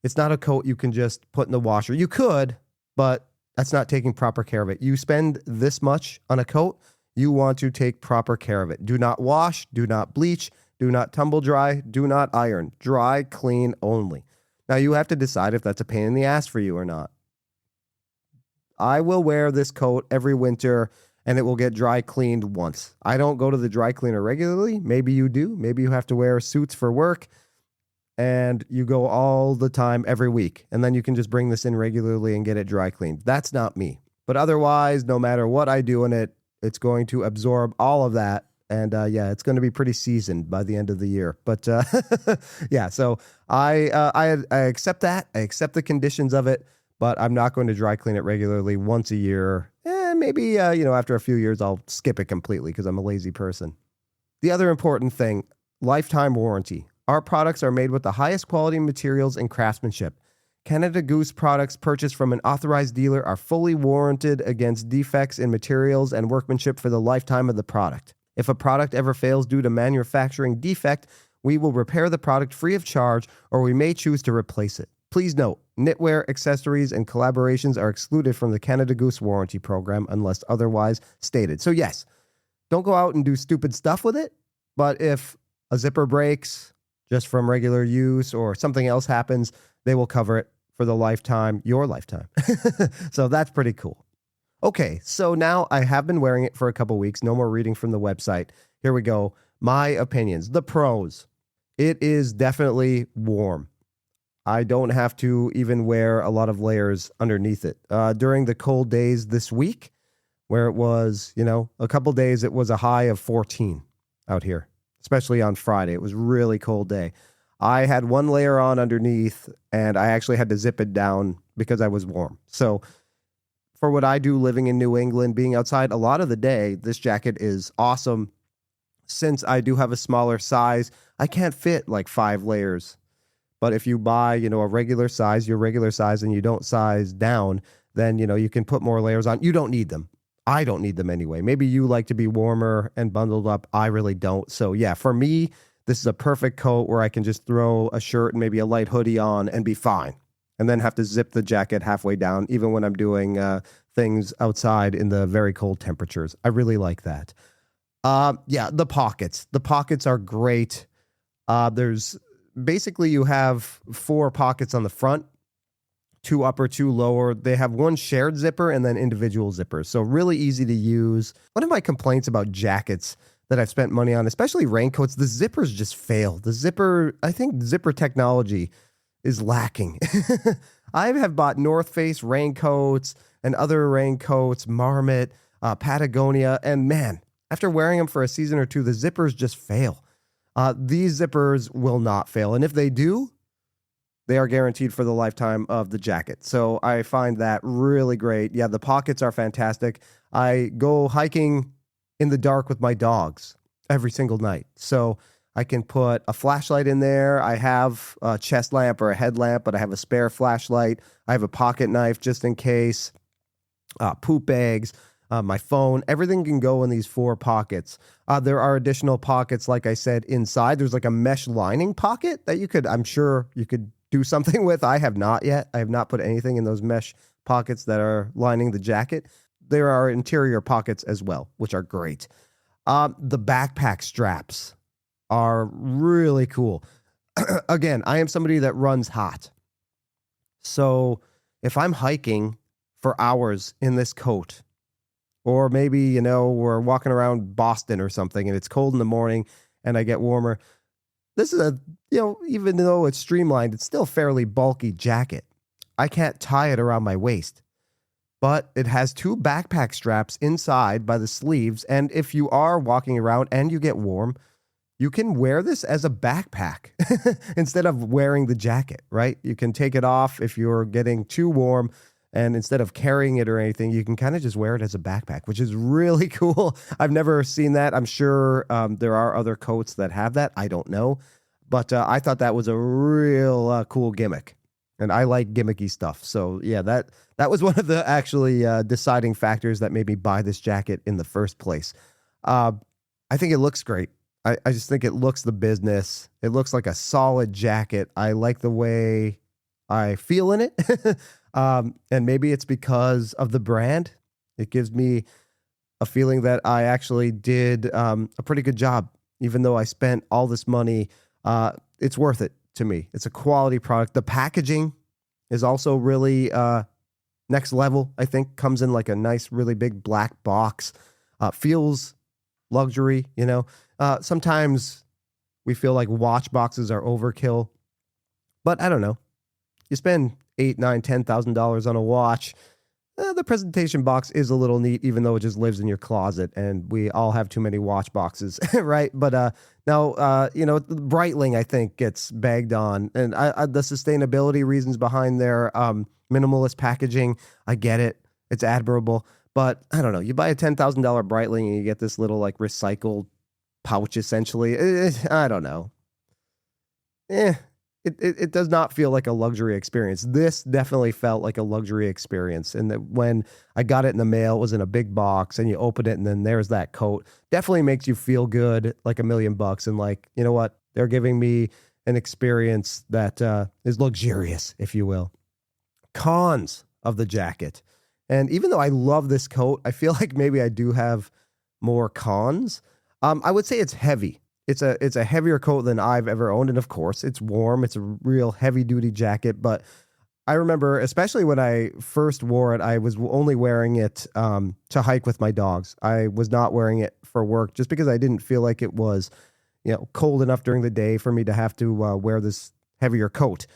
it's not a coat you can just put in the washer. You could, but that's not taking proper care of it. You spend this much on a coat, you want to take proper care of it. Do not wash, do not bleach, do not tumble dry, do not iron. Dry, clean only. Now, you have to decide if that's a pain in the ass for you or not. I will wear this coat every winter and it will get dry cleaned once. I don't go to the dry cleaner regularly. Maybe you do. Maybe you have to wear suits for work and you go all the time every week. And then you can just bring this in regularly and get it dry cleaned. That's not me. But otherwise, no matter what I do in it, it's going to absorb all of that. And yeah, it's going to be pretty seasoned by the end of the year. But yeah, so I accept that. I accept the conditions of it. But I'm not going to dry clean it regularly once a year. Maybe, after a few years, I'll skip it completely because I'm a lazy person. The other important thing, lifetime warranty. Our products are made with the highest quality materials and craftsmanship. Canada Goose products purchased from an authorized dealer are fully warranted against defects in materials and workmanship for the lifetime of the product. If a product ever fails due to manufacturing defect, we will repair the product free of charge, or we may choose to replace it. Please note, knitwear, accessories, and collaborations are excluded from the Canada Goose warranty program unless otherwise stated. So yes, don't go out and do stupid stuff with it, but if a zipper breaks just from regular use or something else happens, they will cover it for the lifetime, your lifetime. So that's pretty cool. Okay, so now I have been wearing it for a couple weeks. No more reading from the website. Here we go. My opinions. The pros. It is definitely warm. I don't have to even wear a lot of layers underneath it. During the cold days this week, where it was, a couple days, it was a high of 14 out here, especially on Friday. It was a really cold day. I had one layer on underneath, and I actually had to zip it down because I was warm. So for what I do living in New England, being outside a lot of the day, this jacket is awesome. Since I do have a smaller size, I can't fit like 5 layers. But if you buy, a regular size, your regular size, and you don't size down, then, you can put more layers on. You don't need them. I don't need them anyway. Maybe you like to be warmer and bundled up. I really don't. So yeah, for me, this is a perfect coat where I can just throw a shirt and maybe a light hoodie on and be fine. And then have to zip the jacket halfway down, even when I'm doing things outside in the very cold temperatures. I really like that. Yeah, the pockets. The pockets are great. Basically, you have 4 pockets on the front, 2 upper, 2 lower. They have one shared zipper and then individual zippers. So really easy to use. One of my complaints about jackets that I've spent money on, especially raincoats, the zippers just fail. I think zipper technology is lacking. I have bought North Face raincoats and other raincoats, Marmot, Patagonia, and man, after wearing them for a season or two, the zippers just fail. These zippers will not fail. And if they do, they are guaranteed for the lifetime of the jacket. So I find that really great. Yeah, the pockets are fantastic. I go hiking in the dark with my dogs every single night. So I can put a flashlight in there. I have a chest lamp or a headlamp, but I have a spare flashlight. I have a pocket knife just in case. Poop bags. My phone, everything can go in these 4 pockets. There are additional pockets, like I said, inside. There's like a mesh lining pocket that I'm sure you could do something with. I have not yet. I have not put anything in those mesh pockets that are lining the jacket. There are interior pockets as well, which are great. The backpack straps are really cool. Again, I am somebody that runs hot. So if I'm hiking for hours in this coat, or maybe, we're walking around Boston or something and it's cold in the morning and I get warmer. This is even though it's streamlined, it's still a fairly bulky jacket. I can't tie it around my waist, but it has 2 backpack straps inside by the sleeves. And if you are walking around and you get warm, you can wear this as a backpack instead of wearing the jacket, right? You can take it off if you're getting too warm. And instead of carrying it or anything, you can kind of just wear it as a backpack, which is really cool. I've never seen that. I'm sure there are other coats that have that. I don't know. But I thought that was a real cool gimmick. And I like gimmicky stuff. So yeah, that was one of the actually deciding factors that made me buy this jacket in the first place. I think it looks great. I just think it looks the business. It looks like a solid jacket. I like the way I feel in it. And maybe it's because of the brand. It gives me a feeling that I actually did a pretty good job. Even though I spent all this money, it's worth it to me. It's a quality product. The packaging is also really next level, I think. Comes in like a nice, really big black box. Feels luxury, you know. Sometimes we feel like watch boxes are overkill, but I don't know. You spend $8, $9, $10,000 on a watch. The presentation box is a little neat, even though it just lives in your closet, and we all have too many watch boxes, right? But now, you know, Breitling, I think, gets bagged on, and the sustainability reasons behind their minimalist packaging, I get it. It's admirable, but I don't know. You buy a $10,000 Breitling and you get this little like recycled pouch, essentially. I don't know. It does not feel like a luxury experience. This definitely felt like a luxury experience. And that when I got it in the mail, it was in a big box, and you open it and then there's that coat. Definitely makes you feel good, like $1 million. And like, you know what? They're giving me an experience that is luxurious, if you will. Cons of the jacket. And even though I love this coat, I feel like maybe I do have more cons. I would say it's heavy. It's a heavier coat than I've ever owned. And of course, it's warm. It's a real heavy duty jacket. But I remember, especially when I first wore it, I was only wearing it to hike with my dogs. I was not wearing it for work just because I didn't feel like it was, you know, cold enough during the day for me to have to wear this heavier coat.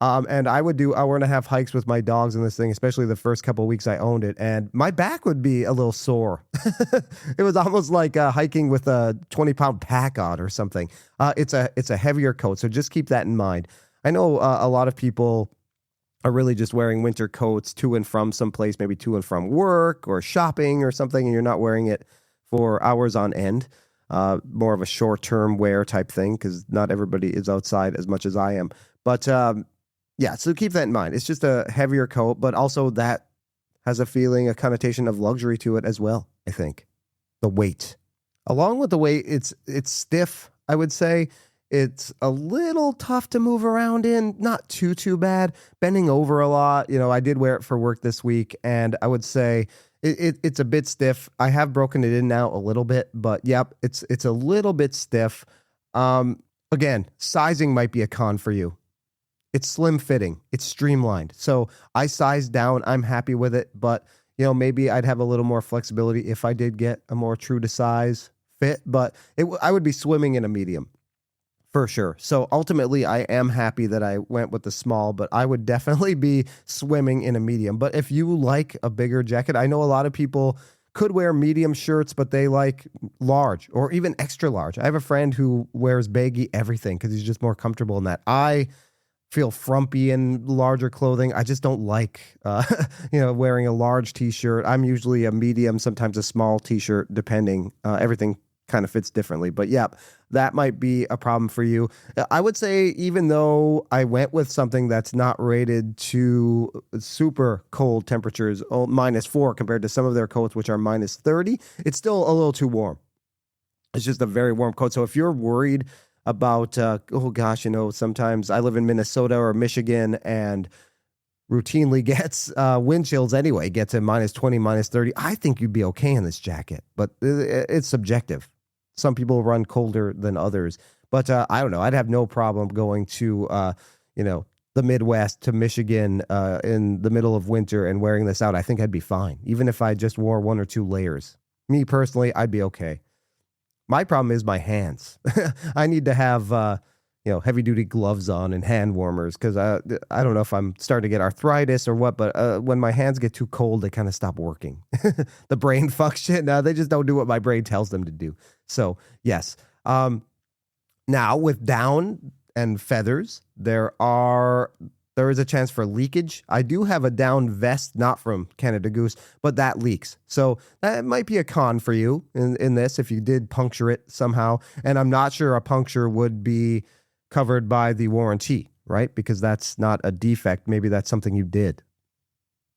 And I would do 1.5 hour hikes with my dogs in this thing, especially the first couple of weeks I owned it. And my back would be a little sore. It was almost like hiking with a 20-pound pack on or something. It's a heavier coat, so just keep that in mind. I know a lot of people are really just wearing winter coats to and from someplace, maybe to and from work or shopping or something, and you're not wearing it for hours on end. More of a short-term wear type thing, because not everybody is outside as much as I am. But yeah, so keep that in mind. It's just a heavier coat, but also that has a connotation of luxury to it as well, I think. The weight. Along with the weight, it's stiff, I would say. It's a little tough to move around in, not too bad. Bending over a lot. You know, I did wear it for work this week, and I would say it's a bit stiff. I have broken it in now a little bit, but yep, it's a little bit stiff. Again, sizing might be a con for you. It's slim fitting. It's streamlined. So I sized down. I'm happy with it, but you know, maybe I'd have a little more flexibility if I did get a more true to size fit, but I would be swimming in a medium for sure. So ultimately I am happy that I went with the small, but I would definitely be swimming in a medium. But if you like a bigger jacket, I know a lot of people could wear medium shirts, but they like large or even extra large. I have a friend who wears baggy everything because he's just more comfortable in that. I feel frumpy in larger clothing. I just don't like, wearing a large t-shirt. I'm usually a medium, sometimes a small t-shirt, depending. Everything kind of fits differently. But yeah, that might be a problem for you. I would say, even though I went with something that's not rated to super cold temperatures, -4 compared to some of their coats, which are -30, it's still a little too warm. It's just a very warm coat. So if you're worried about, sometimes I live in Minnesota or Michigan and routinely gets wind chills anyway, gets to -20, -30. I think you'd be okay in this jacket, but it's subjective. Some people run colder than others, but I don't know. I'd have no problem going to, the Midwest to Michigan in the middle of winter and wearing this out. I think I'd be fine, even if I just wore 1 or 2 layers. Me personally, I'd be okay. My problem is my hands. I need to have, heavy duty gloves on and hand warmers, because I don't know if I'm starting to get arthritis or what, but when my hands get too cold, they kind of stop working. The brain function, they just don't do what my brain tells them to do. So yes. Now with down and feathers, there is a chance for leakage. I do have a down vest, not from Canada Goose, but that leaks. So that might be a con for you in this if you did puncture it somehow. And I'm not sure a puncture would be covered by the warranty, right? Because that's not a defect. Maybe that's something you did.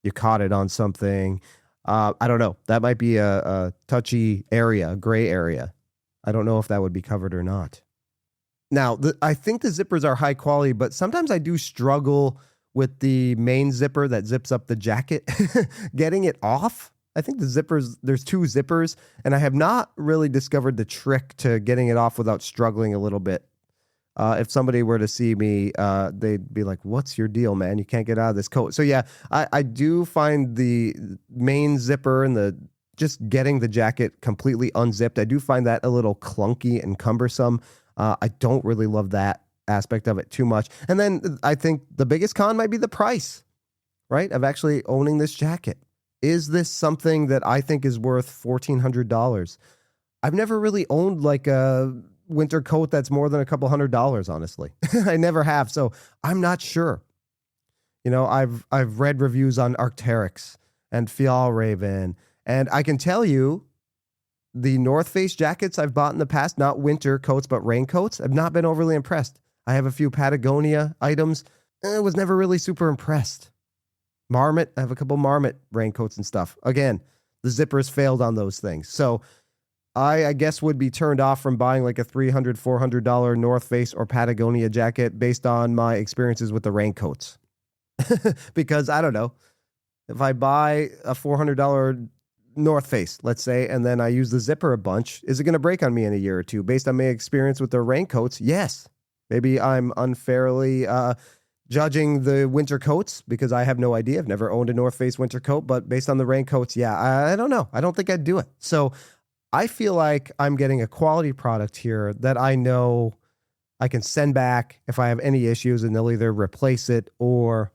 You caught it on something. I don't know. That might be a touchy area, a gray area. I don't know if that would be covered or not. Now, I think the zippers are high quality, but sometimes I do struggle with the main zipper that zips up the jacket. Getting it off, I think there's 2 zippers, and I have not really discovered the trick to getting it off without struggling a little bit. If somebody were to see me, they'd be like, "What's your deal, man? You can't get out of this coat." So yeah, I do find the main zipper and the just getting the jacket completely unzipped, I do find that a little clunky and cumbersome. I don't really love that aspect of it too much. And then I think the biggest con might be the price, right? Of actually owning this jacket. Is this something that I think is worth $1,400? I've never really owned like a winter coat that's more than a couple $100, honestly. I never have, so I'm not sure. You know, I've read reviews on Arc'teryx and Fjallraven, and I can tell you the North Face jackets I've bought in the past, not winter coats, but raincoats, I've not been overly impressed. I have a few Patagonia items. I was never really super impressed. Marmot, I have a couple Marmot raincoats and stuff. Again, the zippers failed on those things. So I guess would be turned off from buying like a $300, $400 North Face or Patagonia jacket based on my experiences with the raincoats. Because I don't know, if I buy a $400 North Face, let's say, and then I use the zipper a bunch, is it going to break on me in a year or two? Based on my experience with the raincoats, yes. Maybe I'm unfairly judging the winter coats because I have no idea. I've never owned a North Face winter coat, but based on the raincoats, yeah, I don't know. I don't think I'd do it. So I feel like I'm getting a quality product here that I know I can send back if I have any issues, and they'll either replace it or,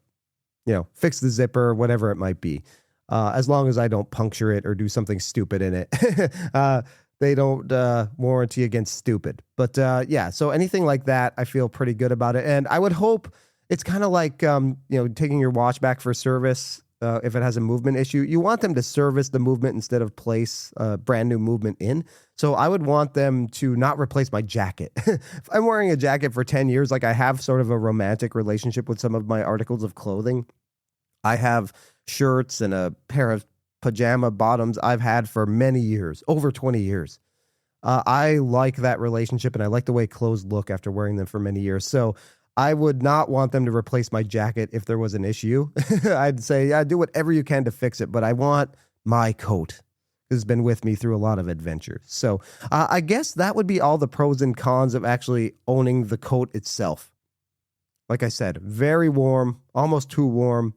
you know, fix the zipper, whatever it might be. As long as I don't puncture it or do something stupid in it. They don't warranty against stupid. But yeah, so anything like that, I feel pretty good about it. And I would hope it's kind of like, you know, taking your watch back for service. If it has a movement issue, you want them to service the movement instead of place a brand new movement in. So I would want them to not replace my jacket. If I'm wearing a jacket for 10 years, like I have sort of a romantic relationship with some of my articles of clothing. I have shirts and a pair of pajama bottoms I've had for many years, over 20 years. I like that relationship, and I like the way clothes look after wearing them for many years. So I would not want them to replace my jacket if there was an issue. I'd say, yeah, do whatever you can to fix it, but I want my coat. It's been with me through a lot of adventures. So I guess that would be all the pros and cons of actually owning the coat itself. Like I said, very warm, almost too warm.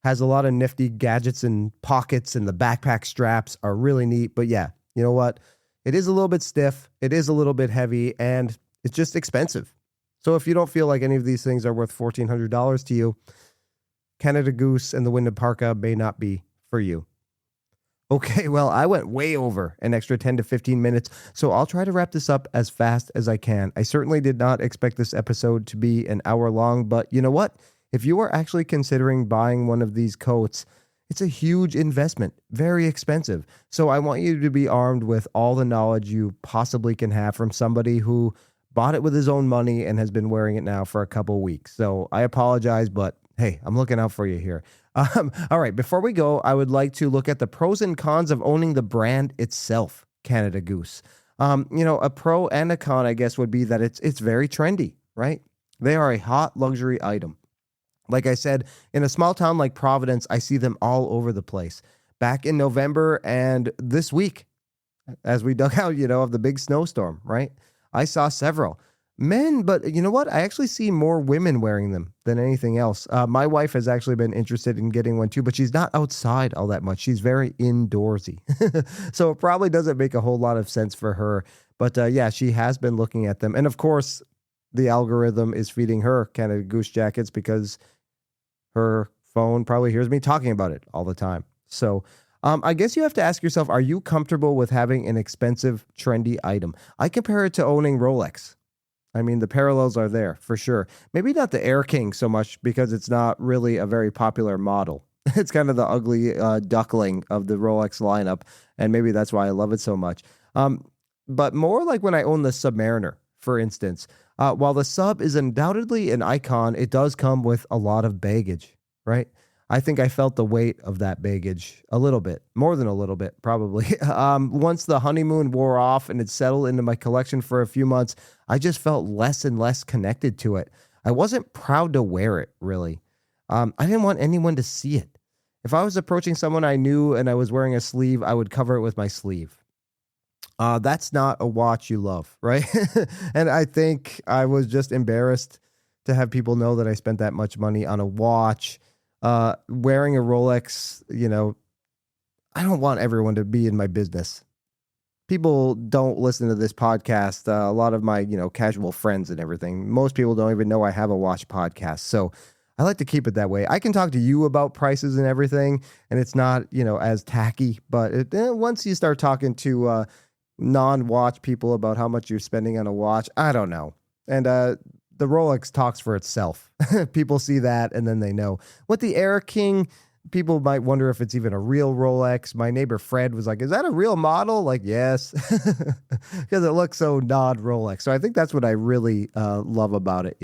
Has a lot of nifty gadgets and pockets, and the backpack straps are really neat. But yeah, you know what? It is a little bit stiff. It is a little bit heavy, and it's just expensive. So if you don't feel like any of these things are worth $1,400 to you, Canada Goose and the Wyndham Parka may not be for you. Okay, well, I went way over an extra 10 to 15 minutes, so I'll try to wrap this up as fast as I can. I certainly did not expect this episode to be an hour long, but you know what? If you are actually considering buying one of these coats, it's a huge investment, very expensive. So I want you to be armed with all the knowledge you possibly can have from somebody who bought it with his own money and has been wearing it now for a couple of weeks. So I apologize, but hey, I'm looking out for you here. All right, before we go, I would like to look at the pros and cons of owning the brand itself, Canada Goose. You know, a pro and a con, I guess, would be that it's very trendy, right? They are a hot luxury item. Like I said, in a small town like Providence, I see them all over the place. Back in November and this week, as we dug out, you know, of the big snowstorm, right? I saw several men, but you know what? I actually see more women wearing them than anything else. My wife has actually been interested in getting one too, but she's not outside all that much. She's very indoorsy. So it probably doesn't make a whole lot of sense for her. But yeah, she has been looking at them. And of course, the algorithm is feeding her Canada Goose jackets because her phone probably hears me talking about it all the time. So I guess you have to ask yourself, are you comfortable with having an expensive, trendy item? I compare it to owning Rolex. I mean, the parallels are there for sure. Maybe not the Air King so much because it's not really a very popular model. It's kind of the ugly duckling of the Rolex lineup, and maybe that's why I love it so much. But more like when I own the Submariner, for instance. While the Sub is undoubtedly an icon, it does come with a lot of baggage, right? I think I felt the weight of that baggage a little bit, more than a little bit, probably. Once the honeymoon wore off and it settled into my collection for a few months, I just felt less and less connected to it. I wasn't proud to wear it, really. I didn't want anyone to see it. If I was approaching someone I knew and I was wearing a sleeve, I would cover it with my sleeve. that's not a watch you love, right? And I think I was just embarrassed to have people know that I spent that much money on a watch. Wearing a Rolex, I don't want everyone to be in my business. People don't listen to this podcast. A lot of my, casual friends and everything. Most people don't even know I have a watch podcast. So I like to keep it that way. I can talk to you about prices and everything, and it's not, as tacky. But once you start talking to non-watch people about how much you're spending on a watch, I don't know. And the Rolex talks for itself. People see that, and then they know. With the Air King, people might wonder if it's even a real Rolex. My neighbor Fred was like, is that a real model? Like, yes, because it looks so non-Rolex. So I think that's what I really love about it,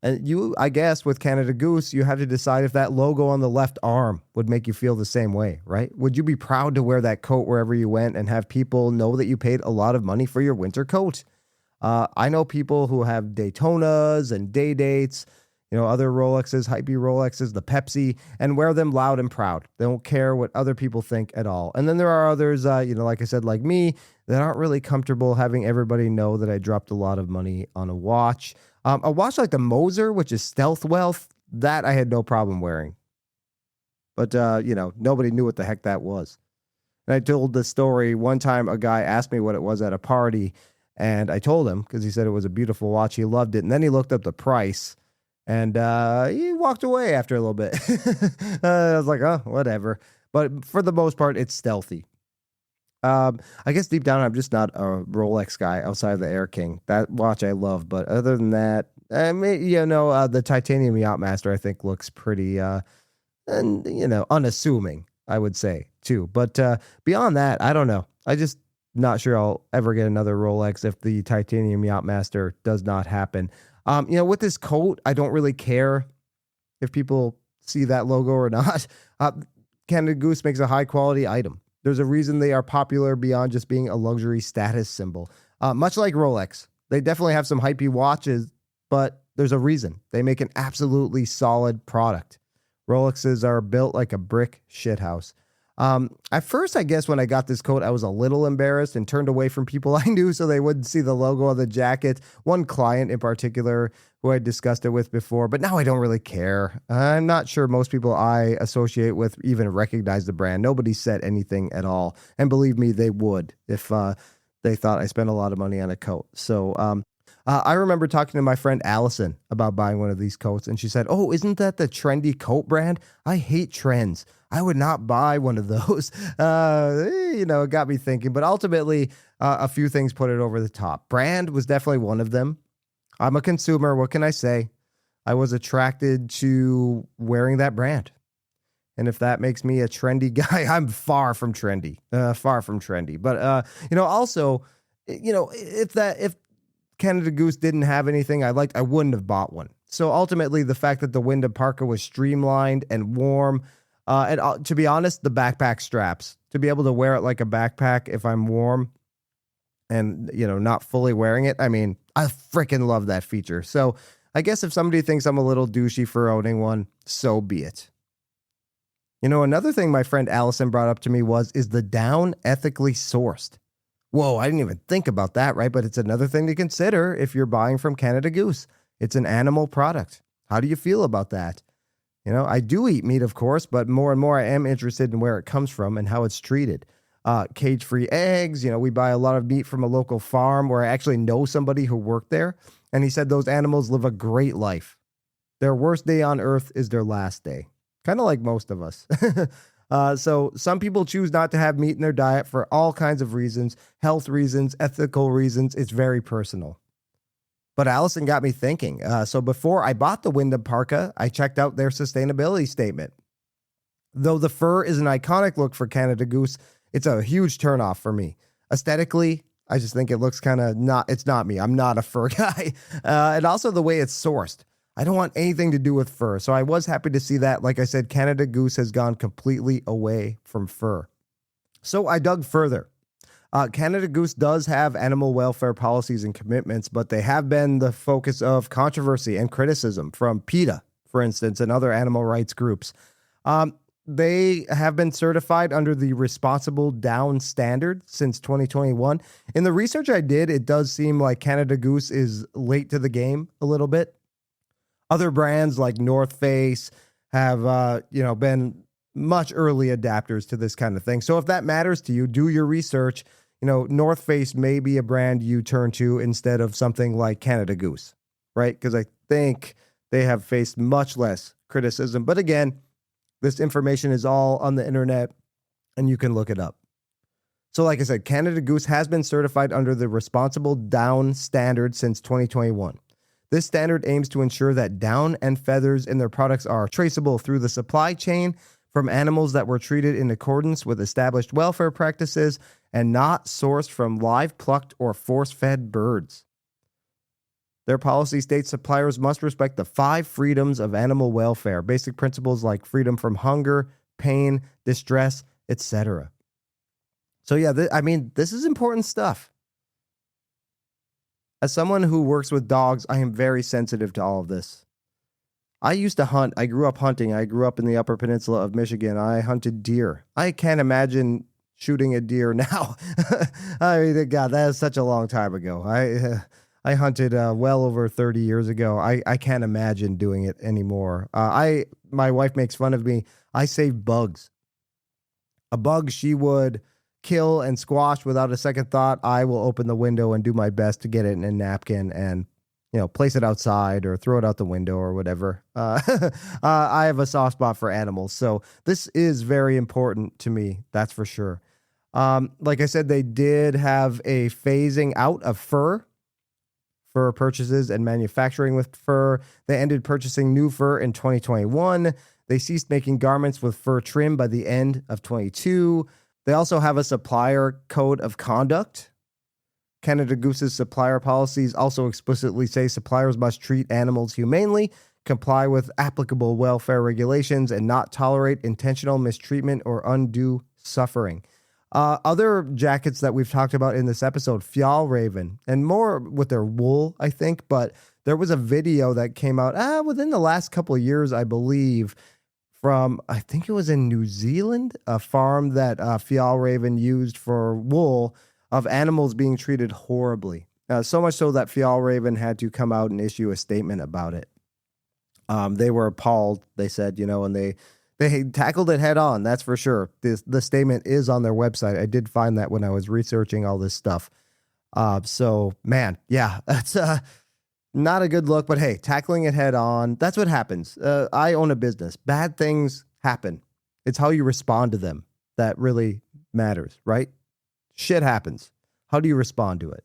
And I guess with Canada Goose, you have to decide if that logo on the left arm would make you feel the same way, right? Would you be proud to wear that coat wherever you went and have people know that you paid a lot of money for your winter coat? I know people who have Daytonas and day dates, other Rolexes, hypey Rolexes, the Pepsi, and wear them loud and proud. They don't care what other people think at all. And then there are others, like I said, like me, that aren't really comfortable having everybody know that I dropped a lot of money on a watch. A watch like the Moser, which is Stealth Wealth, that I had no problem wearing. But, nobody knew what the heck that was. And I told the story one time, a guy asked me what it was at a party, and I told him because he said it was a beautiful watch. He loved it. And then he looked up the price, and he walked away after a little bit. I was like, oh, whatever. But for the most part, it's stealthy. I guess deep down, I'm just not a Rolex guy outside of the Air King. That watch I love, but other than that, the Titanium Yachtmaster I think looks pretty, unassuming, I would say too. But beyond that, I don't know. I just not sure I'll ever get another Rolex if the Titanium Yachtmaster does not happen. With this coat, I don't really care if people see that logo or not. Canada Goose makes a high quality item. There's a reason they are popular beyond just being a luxury status symbol. Much like Rolex, they definitely have some hypey watches, but there's a reason. They make an absolutely solid product. Rolexes are built like a brick shithouse. At first, I guess when I got this coat, I was a little embarrassed and turned away from people I knew so they wouldn't see the logo on the jacket. One client in particular who I discussed it with before, but now I don't really care. I'm not sure most people I associate with even recognize the brand. Nobody said anything at all. And believe me, they would if they thought I spent a lot of money on a coat. So I remember talking to my friend Allison about buying one of these coats, and she said, oh, isn't that the trendy coat brand? I hate trends. I would not buy one of those. It got me thinking, but ultimately a few things put it over the top. Brand was definitely one of them. I'm a consumer. What can I say? I was attracted to wearing that brand. And if that makes me a trendy guy, I'm far from trendy, But, also, if Canada Goose didn't have anything I liked, I wouldn't have bought one. So ultimately, the fact that the Wyndham Parka was streamlined and warm, and to be honest, the backpack straps, to be able to wear it like a backpack if I'm warm and, not fully wearing it. I mean, I freaking love that feature. So I guess if somebody thinks I'm a little douchey for owning one, so be it. Another thing my friend Allison brought up to me is the down ethically sourced. Whoa, I didn't even think about that, right? But it's another thing to consider if you're buying from Canada Goose. It's an animal product. How do you feel about that? I do eat meat, of course, but more and more I am interested in where it comes from and how it's treated. Cage-free eggs. We buy a lot of meat from a local farm where I actually know somebody who worked there. And he said those animals live a great life. Their worst day on earth is their last day. Kind of like most of us. So some people choose not to have meat in their diet for all kinds of reasons, health reasons, ethical reasons. It's very personal. But Allison got me thinking. So before I bought the Wyndham Parka, I checked out their sustainability statement. Though the fur is an iconic look for Canada Goose, it's a huge turnoff for me. Aesthetically, I just think it looks kind of it's not me. I'm not a fur guy. And also the way it's sourced. I don't want anything to do with fur. So I was happy to see that. Like I said, Canada Goose has gone completely away from fur. So I dug further. Canada Goose does have animal welfare policies and commitments, but they have been the focus of controversy and criticism from PETA, for instance, and other animal rights groups. they have been certified under the Responsible Down standard since 2021. In the research I did, it does seem like Canada Goose is late to the game a little bit. Other brands like North Face have, been much early adapters to this kind of thing. So if that matters to you, do your research. North Face may be a brand you turn to instead of something like Canada Goose, right? Because I think they have faced much less criticism. But again, this information is all on the internet and you can look it up. So like I said, Canada Goose has been certified under the Responsible Down standard since 2021. This standard aims to ensure that down and feathers in their products are traceable through the supply chain from animals that were treated in accordance with established welfare practices and not sourced from live plucked or force-fed birds. Their policy states suppliers must respect the 5 freedoms of animal welfare, basic principles like freedom from hunger, pain, distress, etc. So yeah, this is important stuff. As someone who works with dogs, I am very sensitive to all of this. I used to hunt. I grew up hunting. I grew up in the Upper Peninsula of Michigan. I hunted deer. I can't imagine shooting a deer now. I mean, God, that is such a long time ago. I hunted well over 30 years ago. I can't imagine doing it anymore. My wife makes fun of me. I save bugs. A bug she would kill and squash without a second thought. I will open the window and do my best to get it in a napkin and place it outside or throw it out the window or whatever. I have a soft spot for animals, so this is very important to me. That's for sure. Like I said, they did have a phasing out of fur purchases and manufacturing with fur. They ended purchasing new fur in 2021. They ceased making garments with fur trim by the end of 22. They also have a supplier code of conduct. Canada Goose's supplier policies also explicitly say suppliers must treat animals humanely, comply with applicable welfare regulations, and not tolerate intentional mistreatment or undue suffering. Other jackets that we've talked about in this episode, Fjallraven, and more with their wool, I think, but there was a video that came out within the last couple of years, I believe, from, I think it was in New Zealand, a farm that Fjallraven used for wool of animals being treated horribly. So much so that Fjallraven had to come out and issue a statement about it. They were appalled, they said, and they tackled it head on, that's for sure. The statement is on their website. I did find that when I was researching all this stuff. So, man, yeah, that's not a good look. But hey, tackling it head on, that's what happens. I own a business. Bad things happen. It's how you respond to them that really matters, right? Shit happens. How do you respond to it?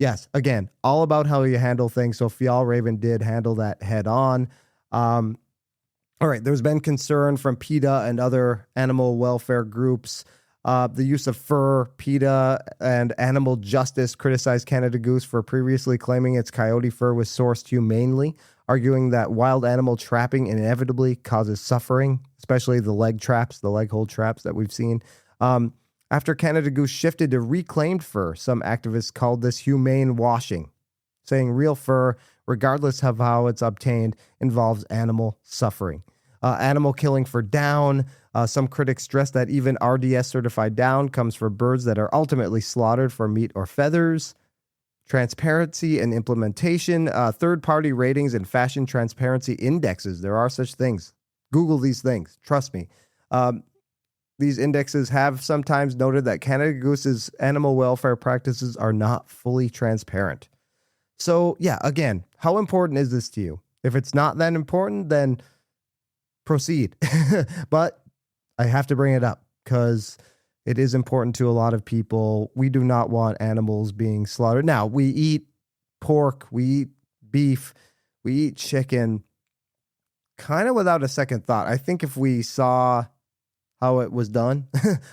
Yes, again, all about how you handle things. So Fjallraven did handle that head on. All right, there's been concern from PETA and other animal welfare groups. The use of fur, PETA and Animal Justice criticized Canada Goose for previously claiming its coyote fur was sourced humanely, arguing that wild animal trapping inevitably causes suffering, especially the leg hold traps that we've seen. After Canada Goose shifted to reclaimed fur, some activists called this humane washing, saying real fur, regardless of how it's obtained, involves animal suffering. Animal killing for down. Some critics stress that even RDS certified down comes for birds that are ultimately slaughtered for meat or feathers. Transparency and implementation. Third-party ratings and fashion transparency indexes. There are such things. Google these things. Trust me. These indexes have sometimes noted that Canada Goose's animal welfare practices are not fully transparent. So, yeah, again, how important is this to you? If it's not that important, then proceed. But I have to bring it up because it is important to a lot of people. We do not want animals being slaughtered. Now, we eat pork, we eat beef, we eat chicken kind of without a second thought. I think if we saw how it was done,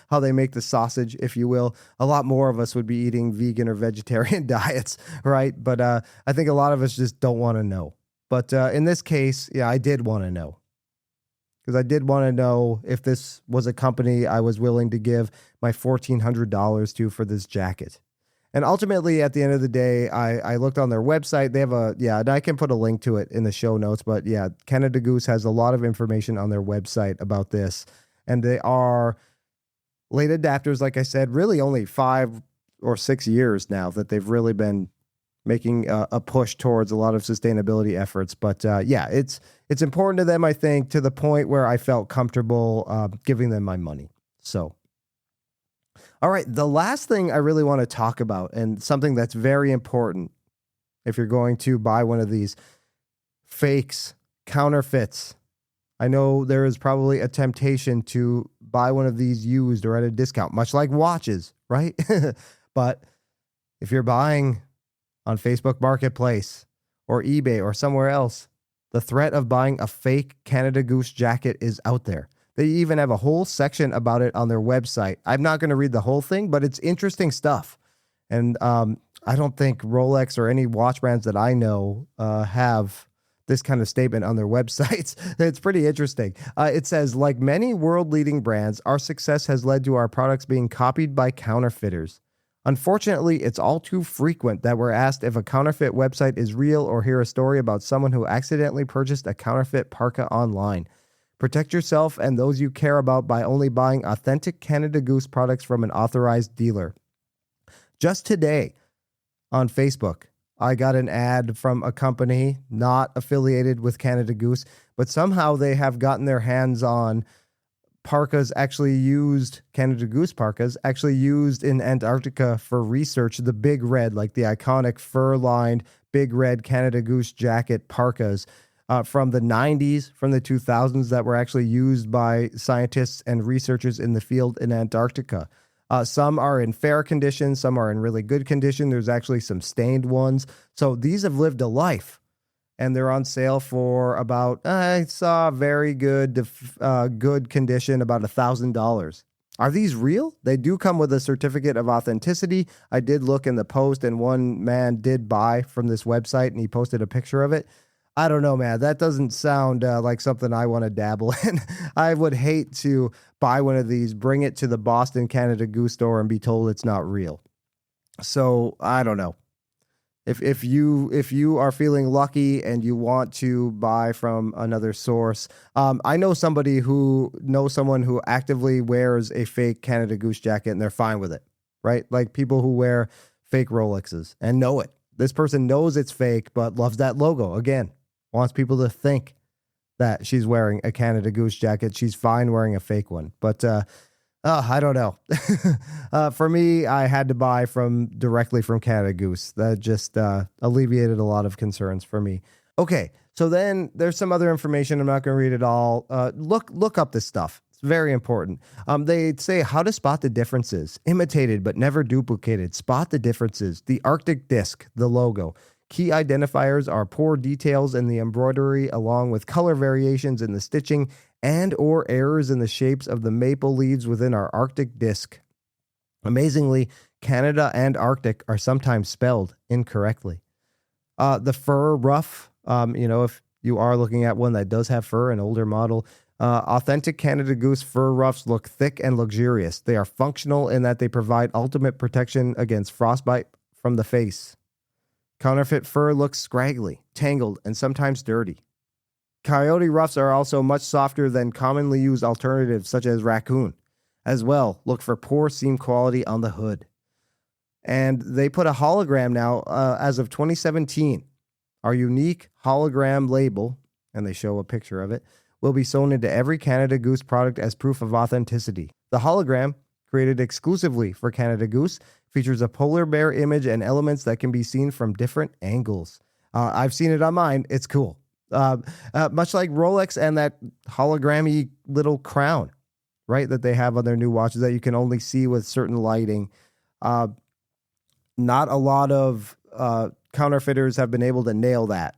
how they make the sausage, if you will, a lot more of us would be eating vegan or vegetarian diets, right? But I think a lot of us just don't want to know. But in this case, yeah, I did want to know. Because I did want to know if this was a company I was willing to give my $1,400 to for this jacket. And ultimately, at the end of the day, I looked on their website. They have and I can put a link to it in the show notes. But yeah, Canada Goose has a lot of information on their website about this. And they are late adapters, like I said, really only 5 or 6 years now that they've really been making a push towards a lot of sustainability efforts. But yeah, it's important to them, I think, to the point where I felt comfortable giving them my money. So, all right, the last thing I really want to talk about, and something that's very important if you're going to buy one of these fakes, counterfeits. I know there is probably a temptation to buy one of these used or at a discount, much like watches, right? But if you're buying on Facebook Marketplace or eBay or somewhere else, the threat of buying a fake Canada Goose jacket is out there. They even have a whole section about it on their website. I'm not going to read the whole thing, but it's interesting stuff. And I don't think Rolex or any watch brands that I know have this kind of statement on their websites. It's pretty interesting. It says, like many world-leading brands, our success has led to our products being copied by counterfeiters. Unfortunately, it's all too frequent that we're asked if a counterfeit website is real or hear a story about someone who accidentally purchased a counterfeit parka online. Protect yourself and those you care about by only buying authentic Canada Goose products from an authorized dealer. Just today on Facebook, I got an ad from a company not affiliated with Canada Goose, but somehow they have gotten their hands on parkas actually used, Canada Goose parkas, actually used in Antarctica for research, the Big Red, like the iconic fur-lined Big Red Canada Goose jacket parkas from the 90s, from the 2000s that were actually used by scientists and researchers in the field in Antarctica. Some are in fair condition, some are in really good condition. There's actually some stained ones. So these have lived a life. And they're on sale for about, I saw very good condition, about $1,000. Are these real? They do come with a certificate of authenticity. I did look in the post, and one man did buy from this website, and he posted a picture of it. I don't know, man. That doesn't sound like something I want to dabble in. I would hate to buy one of these, bring it to the Boston Canada Goose store, and be told it's not real. So I don't know. If you are feeling lucky and you want to buy from another source, I know somebody who knows someone who actively wears a fake Canada Goose jacket and they're fine with it, right? Like people who wear fake Rolexes and know it. This person knows it's fake, but loves that logo. Again, wants people to think that she's wearing a Canada Goose jacket. She's fine wearing a fake one, but I don't know. For me, I had to buy directly from Canada Goose. That just alleviated a lot of concerns for me. Okay, so then there's some other information. I'm not going to read it all. Look up this stuff. It's very important. They say how to spot the differences. Imitated but never duplicated. Spot the differences. The Arctic disc, the logo. Key identifiers are poor details in the embroidery along with color variations in the stitching and or errors in the shapes of the maple leaves within our Arctic disc. Amazingly, Canada and Arctic are sometimes spelled incorrectly. The fur ruff, if you are looking at one that does have fur, an older model, authentic Canada Goose fur ruffs look thick and luxurious. They are functional in that they provide ultimate protection against frostbite from the face. Counterfeit fur looks scraggly, tangled, and sometimes dirty. Coyote ruffs are also much softer than commonly used alternatives such as raccoon. As well, look for poor seam quality on the hood. And they put a hologram now as of 2017. Our unique hologram label, and they show a picture of it, will be sewn into every Canada Goose product as proof of authenticity. The hologram, created exclusively for Canada Goose, features a polar bear image and elements that can be seen from different angles. I've seen it on mine. It's cool. Much like Rolex and that hologrammy little crown, right, that they have on their new watches that you can only see with certain lighting. Not a lot of counterfeiters have been able to nail that.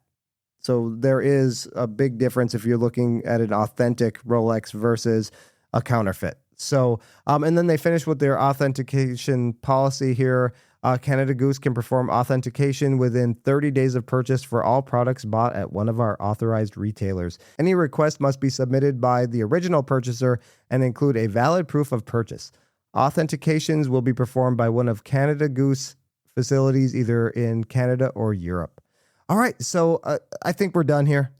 So there is a big difference if you're looking at an authentic Rolex versus a counterfeit. So, and then they finish with their authentication policy here. Canada Goose can perform authentication within 30 days of purchase for all products bought at one of our authorized retailers. Any request must be submitted by the original purchaser and include a valid proof of purchase. Authentications will be performed by one of Canada Goose facilities either in Canada or Europe. All right, so I think we're done here.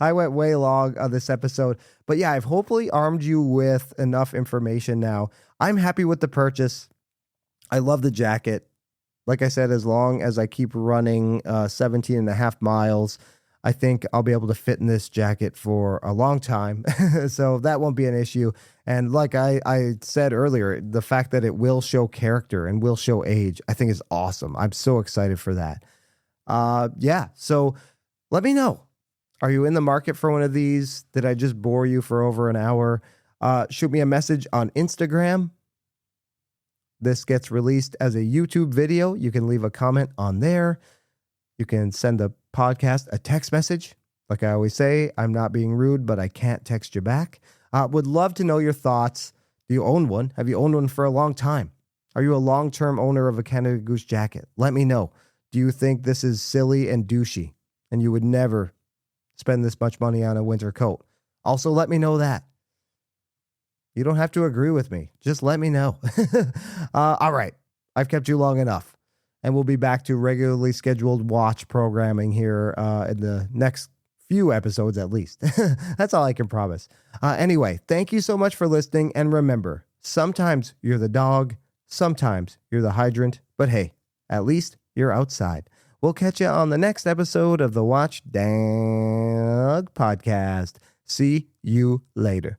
I went way long on this episode, but yeah, I've hopefully armed you with enough information now. I'm happy with the purchase. I love the jacket. Like I said, as long as I keep running 17 and a half miles, I think I'll be able to fit in this jacket for a long time. So that won't be an issue. And like I said earlier, the fact that it will show character and will show age, I think is awesome. I'm so excited for that. Yeah. So let me know. Are you in the market for one of these? Did I just bore you for over an hour? Shoot me a message on Instagram. This gets released as a YouTube video. You can leave a comment on there. You can send the podcast a text message. Like I always say, I'm not being rude, but I can't text you back. Would love to know your thoughts. Do you own one? Have you owned one for a long time? Are you a long-term owner of a Canada Goose jacket? Let me know. Do you think this is silly and douchey and you would never spend this much money on a winter coat? Also, let me know that. You don't have to agree with me. Just let me know. All right. I've kept you long enough. And we'll be back to regularly scheduled watch programming here in the next few episodes at least. That's all I can promise. Anyway, thank you so much for listening. And remember, sometimes you're the dog, sometimes you're the hydrant, but hey, at least you're outside. We'll catch you on the next episode of the Watch Dog Podcast. See you later.